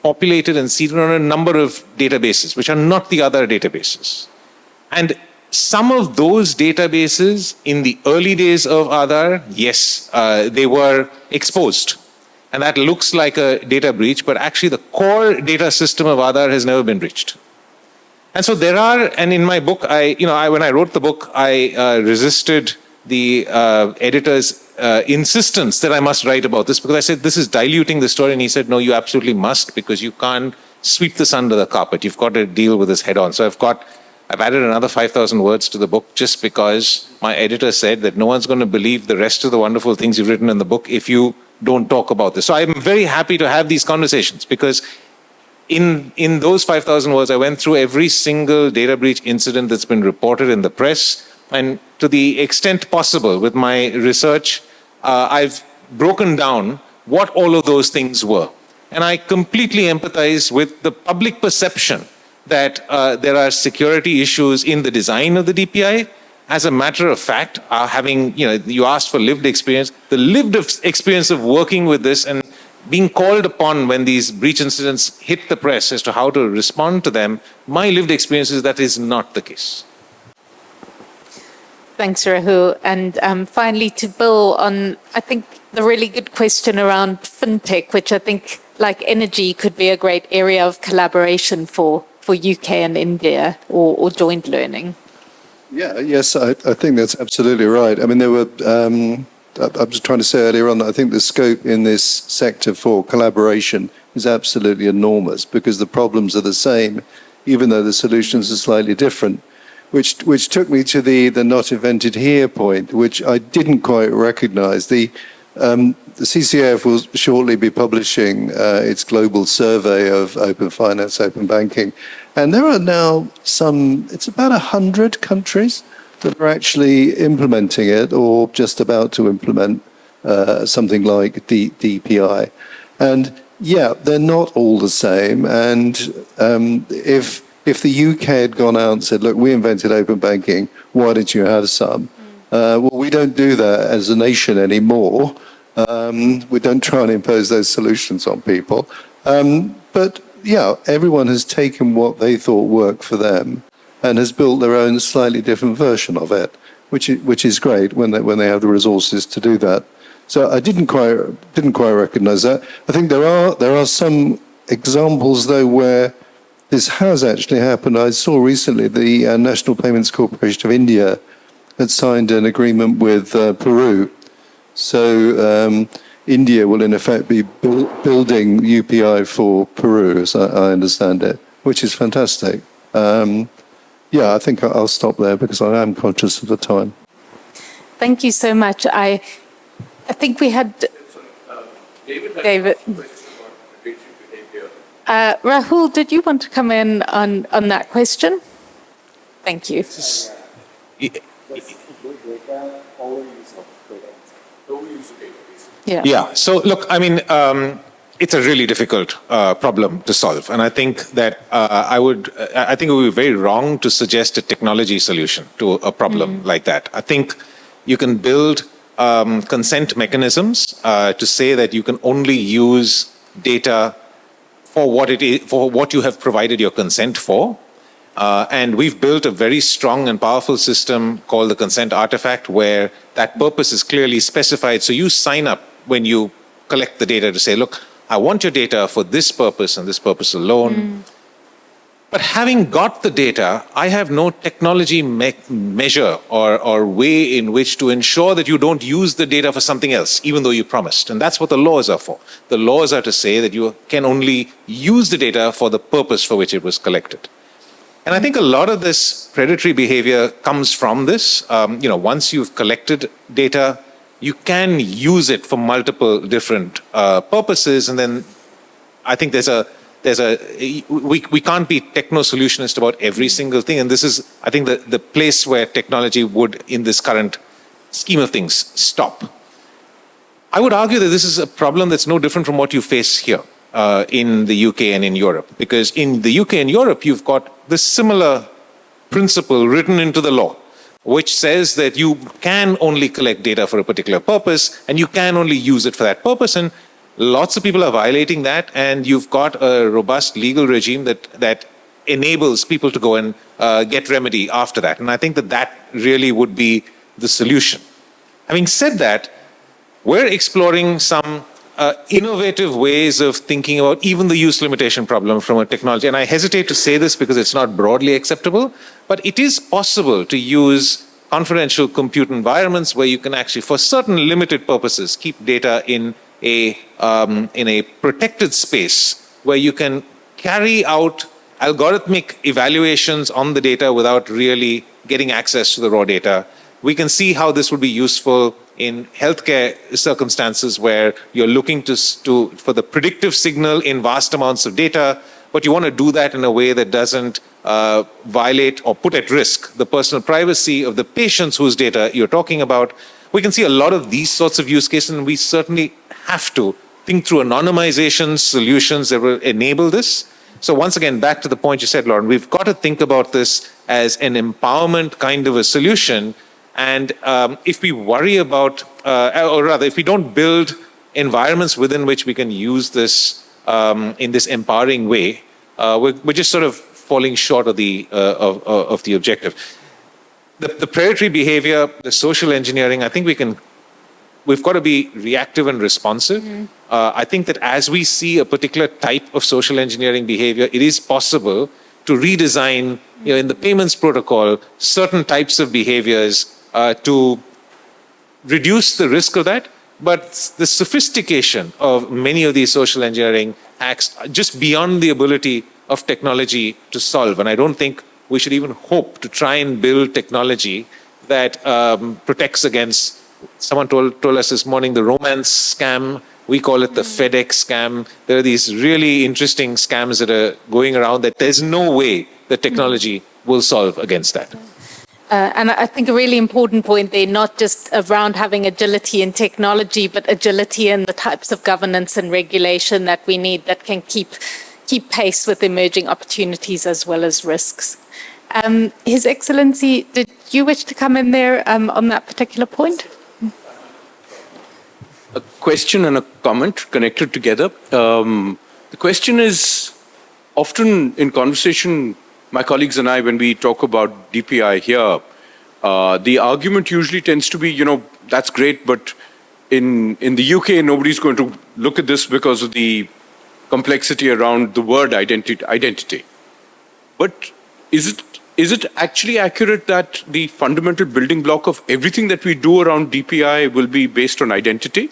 populated and seated on a number of databases, which are not the other databases. And some of those databases in the early days of Aadhaar, yes, they were exposed. And that looks like a data breach, but actually the core data system of Aadhaar has never been breached. And so there are, and in my book, when I wrote the book, I resisted the editor's insistence that I must write about this, because I said, this is diluting the story. And he said, no, you absolutely must, because you can't sweep this under the carpet. You've got to deal with this head on. So I've added another 5,000 words to the book just because my editor said that no one's going to believe the rest of the wonderful things you've written in the book if you don't talk about this. So I'm very happy to have these conversations, because in those 5,000 words, I went through every single data breach incident that's been reported in the press. And to the extent possible with my research, I've broken down what all of those things were. And I completely empathize with the public perception that there are security issues in the design of the DPI. As a matter of fact, you asked for lived experience, the lived experience of working with this and being called upon when these breach incidents hit the press as to how to respond to them, my lived experience is that is not the case. Thanks, Rahul. And finally to Bill on, I think, the really good question around fintech, which I think, like energy, could be a great area of collaboration for UK and India or joint learning. Yes, I think that's absolutely right. I mean, there were, I was trying to say earlier on that I think the scope in this sector for collaboration is absolutely enormous, because the problems are the same, even though the solutions are slightly different, which took me to the not invented here point, which I didn't quite recognize. The CCAF will shortly be publishing its global survey of open finance, open banking. And there are now it's about 100 countries that are actually implementing it or just about to implement something like DPI. And yeah, they're not all the same. And if the UK had gone out and said, look, we invented open banking, why didn't you have some? Well, we don't do that as a nation anymore. We don't try and impose those solutions on people. But yeah, everyone has taken what they thought worked for them and has built their own slightly different version of it, which is great when they have the resources to do that. So I didn't quite recognise that. I think there are some examples though where this has actually happened. I saw recently the National Payments Corporation of India had signed an agreement with Peru. So India will in effect be building UPI for Peru, as I understand it, which is fantastic. Yeah, I think I'll stop there because I am conscious of the time. Thank you so much. I think we had David. Rahul, did you want to come in on that question? Thank you. Yeah. So look, I mean, it's a really difficult problem to solve, and I think that I think it would be very wrong to suggest a technology solution to a problem like that. I think you can build consent mechanisms to say that you can only use data for what it is, for what you have provided your consent for. And we've built a very strong and powerful system called the consent artifact, where that purpose is clearly specified. So you sign up when you collect the data to say, look, I want your data for this purpose and this purpose alone. But having got the data, I have no technology measure or way in which to ensure that you don't use the data for something else, even though you promised. And that's what the laws are for. The laws are to say that you can only use the data for the purpose for which it was collected. And I think a lot of this predatory behavior comes from this. Once you've collected data, you can use it for multiple different purposes. And then I think we can't be techno-solutionist about every single thing. And this is, I think, the place where technology would, in this current scheme of things, stop. I would argue that this is a problem that's no different from what you face here in the UK and in Europe. Because in the UK and Europe, you've got this similar principle written into the law, which says that you can only collect data for a particular purpose and you can only use it for that purpose. And lots of people are violating that, and you've got a robust legal regime that enables people to go and get remedy after that. And I think that really would be the solution. Having said that, we're exploring some innovative ways of thinking about even the use limitation problem from a technology. And I hesitate to say this because it's not broadly acceptable, but it is possible to use confidential compute environments where you can actually, for certain limited purposes, keep data in a protected space where you can carry out algorithmic evaluations on the data without really getting access to the raw data. We can see how this would be useful in healthcare circumstances where you're looking for the predictive signal in vast amounts of data, but you want to do that in a way that doesn't violate or put at risk the personal privacy of the patients whose data you're talking about. We can see a lot of these sorts of use cases, and we certainly have to think through anonymization solutions that will enable this. So once again, back to the point you said, Lauren, we've got to think about this as an empowerment kind of a solution. And if we worry about, or rather, if we don't build environments within which we can use this in this empowering way, we're just sort of falling short of the objective. The predatory behavior, the social engineering, I think we've got to be reactive and responsive. I think that as we see a particular type of social engineering behavior, it is possible to redesign, in the payments protocol, certain types of behaviors to reduce the risk of that. But the sophistication of many of these social engineering acts are just beyond the ability of technology to solve. And I don't think we should even hope to try and build technology that protects against, someone told us this morning, the romance scam. We call it the FedEx scam. There are these really interesting scams that are going around that there's no way that technology will solve against that. And I think a really important point there, not just around having agility in technology, but agility in the types of governance and regulation that we need that can keep pace with emerging opportunities as well as risks. His Excellency, did you wish to come in there on that particular point? A question and a comment connected together. The question is, often in conversation, my colleagues and I, when we talk about DPI here, the argument usually tends to be, that's great, but in the UK, nobody's going to look at this because of the complexity around the word identity. But is it actually accurate that the fundamental building block of everything that we do around DPI will be based on identity?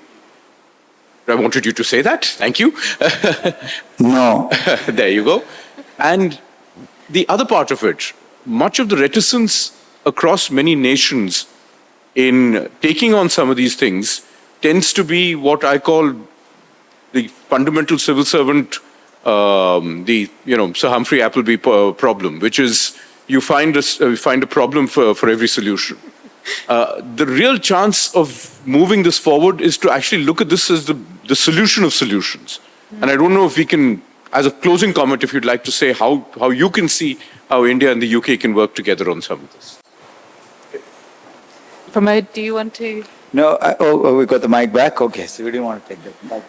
I wanted you to say that. Thank you. No. There you go. And the other part of it, much of the reticence across many nations in taking on some of these things tends to be what I call the fundamental civil servant, Sir Humphrey Appleby problem, which is you find a problem for every solution. The real chance of moving this forward is to actually look at this as the solution of solutions. And I don't know if we can, as a closing comment, if you'd like to say how you can see how India and the UK can work together on some of this. Pramod, do you want to? No, we got the mic back? Okay, so we didn't want to take the mic.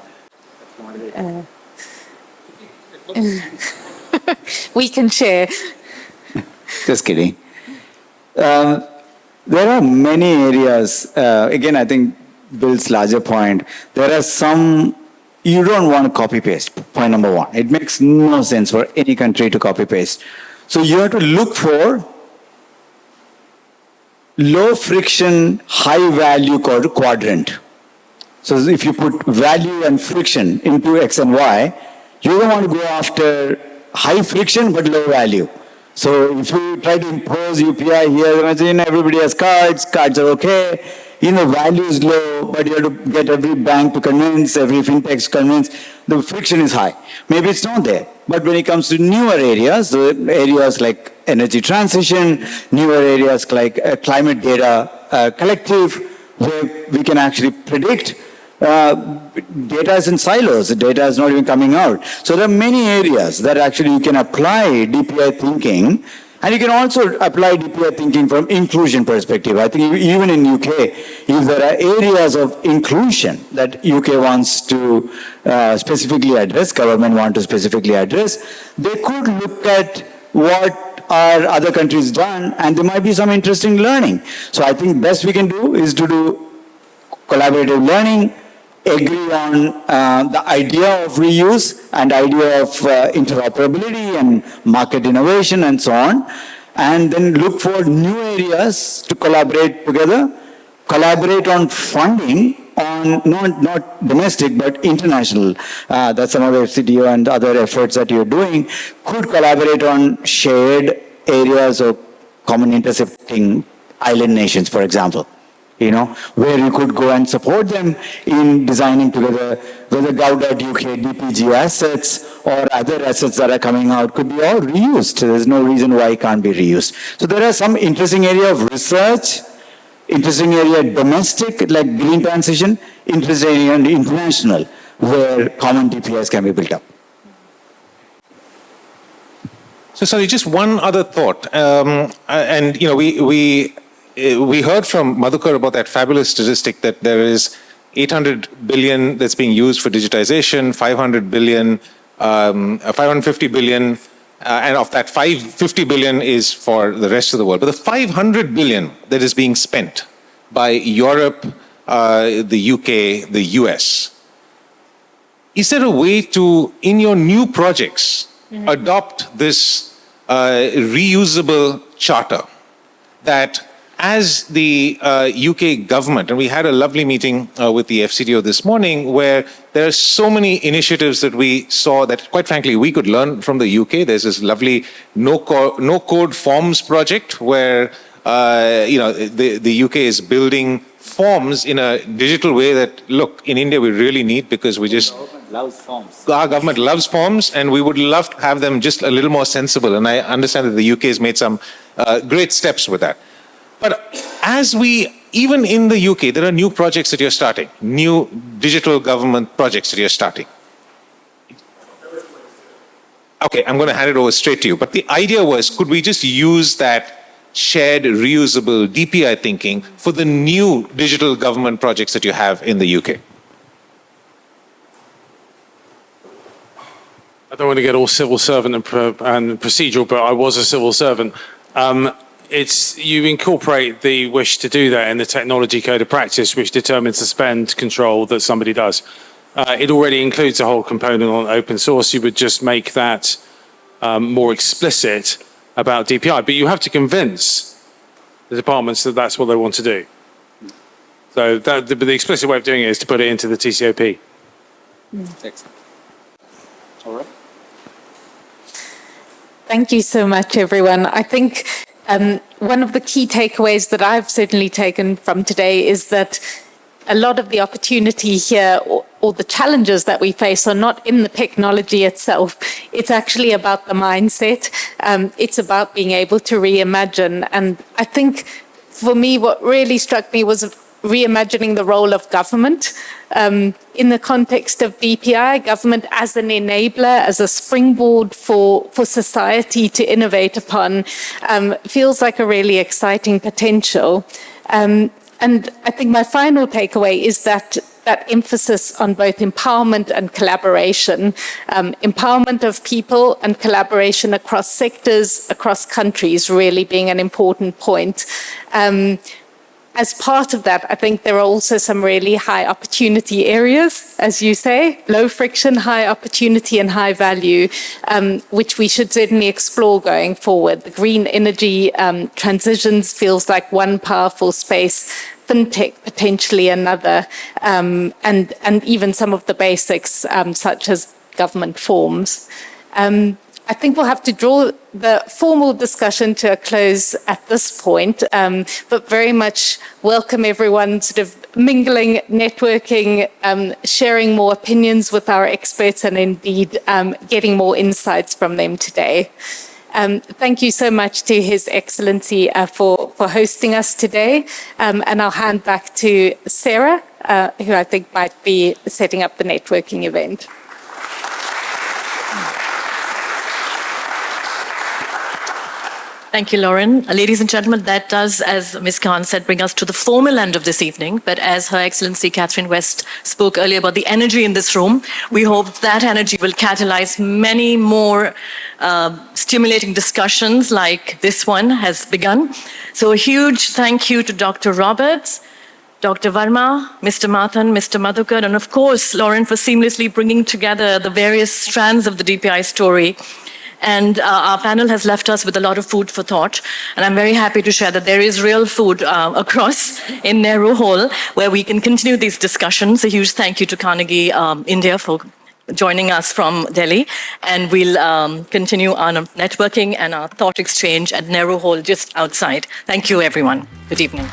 We can share. Just kidding. There are many areas, again, I think Bill's larger point, there are some, you don't want to copy paste, point number one. It makes no sense for any country to copy paste. So you have to look for low friction, high value quadrant. So if you put value and friction into X and Y, you don't want to go after high friction but low value. So if you try to impose UPI here, imagine everybody has cards are okay, value is low, but you have to get every bank to convince, every fintech to convince, the friction is high. Maybe it's not there. But when it comes to newer areas, areas like energy transition, newer areas like climate data collective, where we can actually predict data is in silos, the data is not even coming out. So there are many areas that actually you can apply DPI thinking, and you can also apply DPI thinking from inclusion perspective. I think even in UK, if there are areas of inclusion that UK wants to specifically address, government want to specifically address, they could look at what are other countries done, and there might be some interesting learning. So I think best we can do is to do collaborative learning, agree on the idea of reuse and idea of interoperability and market innovation and so on, and then look for new areas to collaborate together, collaborate on funding on not domestic but international. That's some of the FCDO and other efforts that you're doing, could collaborate on shared areas of common intercepting island nations, for example. Where you could go and support them in designing together, whether Gov.uk, DPG assets or other assets that are coming out could be all reused. There's no reason why it can't be reused. So there are some interesting area of research, interesting area domestic, like green transition, interesting area international, where common DPIs can be built up. So, sorry, just one other thought. We heard from Madhukar about that fabulous statistic that there is 800 billion that's being used for digitization, 550 billion, and of that 550 billion is for the rest of the world. But the 500 billion that is being spent by Europe, the UK, the US, is there a way to, in your new projects, adopt this reusable charter that as the UK government, and we had a lovely meeting with the FCDO this morning where there are so many initiatives that we saw that, quite frankly, we could learn from the UK. There's this lovely no-code forms project where the UK is building forms in a digital way that, look, in India we really need, because we just... Our government loves forms, and we would love to have them just a little more sensible. And I understand that the UK has made some great steps with that. But even in the UK, there are new projects that you're starting, new digital government projects that you're starting. Okay, I'm going to hand it over straight to you. But the idea was, could we just use that shared, reusable DPI thinking for the new digital government projects that you have in the UK? I don't want to get all civil servant and procedural, but I was a civil servant. you incorporate the wish to do that in the technology code of practice, which determines the spend control that somebody does. It already includes a whole component on open source. You would just make that more explicit about DPI, but you have to convince the departments that that's what they want to do. So the explicit way of doing it is to put it into the TCOP. Excellent. All right. Thank you so much, everyone. I think one of the key takeaways that I've certainly taken from today is that a lot of the opportunity here or the challenges that we face are not in the technology itself. It's actually about the mindset. It's about being able to reimagine. And I think for me, what really struck me was reimagining the role of government in the context of DPI, government as an enabler, as a springboard for society to innovate upon, feels like a really exciting potential. And I think my final takeaway is that emphasis on both empowerment and collaboration, empowerment of people and collaboration across sectors, across countries, really being an important point. As part of that, I think there are also some really high opportunity areas, as you say, low friction, high opportunity and high value, which we should certainly explore going forward. The green energy transitions feels like one powerful space, fintech potentially another, and even some of the basics such as government forms. I think we'll have to draw the formal discussion to a close at this point, but very much welcome everyone sort of mingling, networking, sharing more opinions with our experts and indeed getting more insights from them today. Thank you so much to His Excellency for hosting us today. And I'll hand back to Sarah, who I think might be setting up the networking event. Thank you, Lauren. Ladies and gentlemen, that does, as Ms. Khan said, bring us to the formal end of this evening. But as Her Excellency Catherine West spoke earlier about the energy in this room, we hope that energy will catalyze many more stimulating discussions like this one has begun. So a huge thank you to Dr. Roberts, Dr. Verma, Mr. Mathan, Mr. Madhukar, and of course, Lauren, for seamlessly bringing together the various strands of the DPI story. And our panel has left us with a lot of food for thought. And I'm very happy to share that there is real food across in Nehru Hall where we can continue these discussions. A huge thank you to Carnegie India for joining us from Delhi. And we'll continue our networking and our thought exchange at Nehru Hall just outside. Thank you, everyone. Good evening.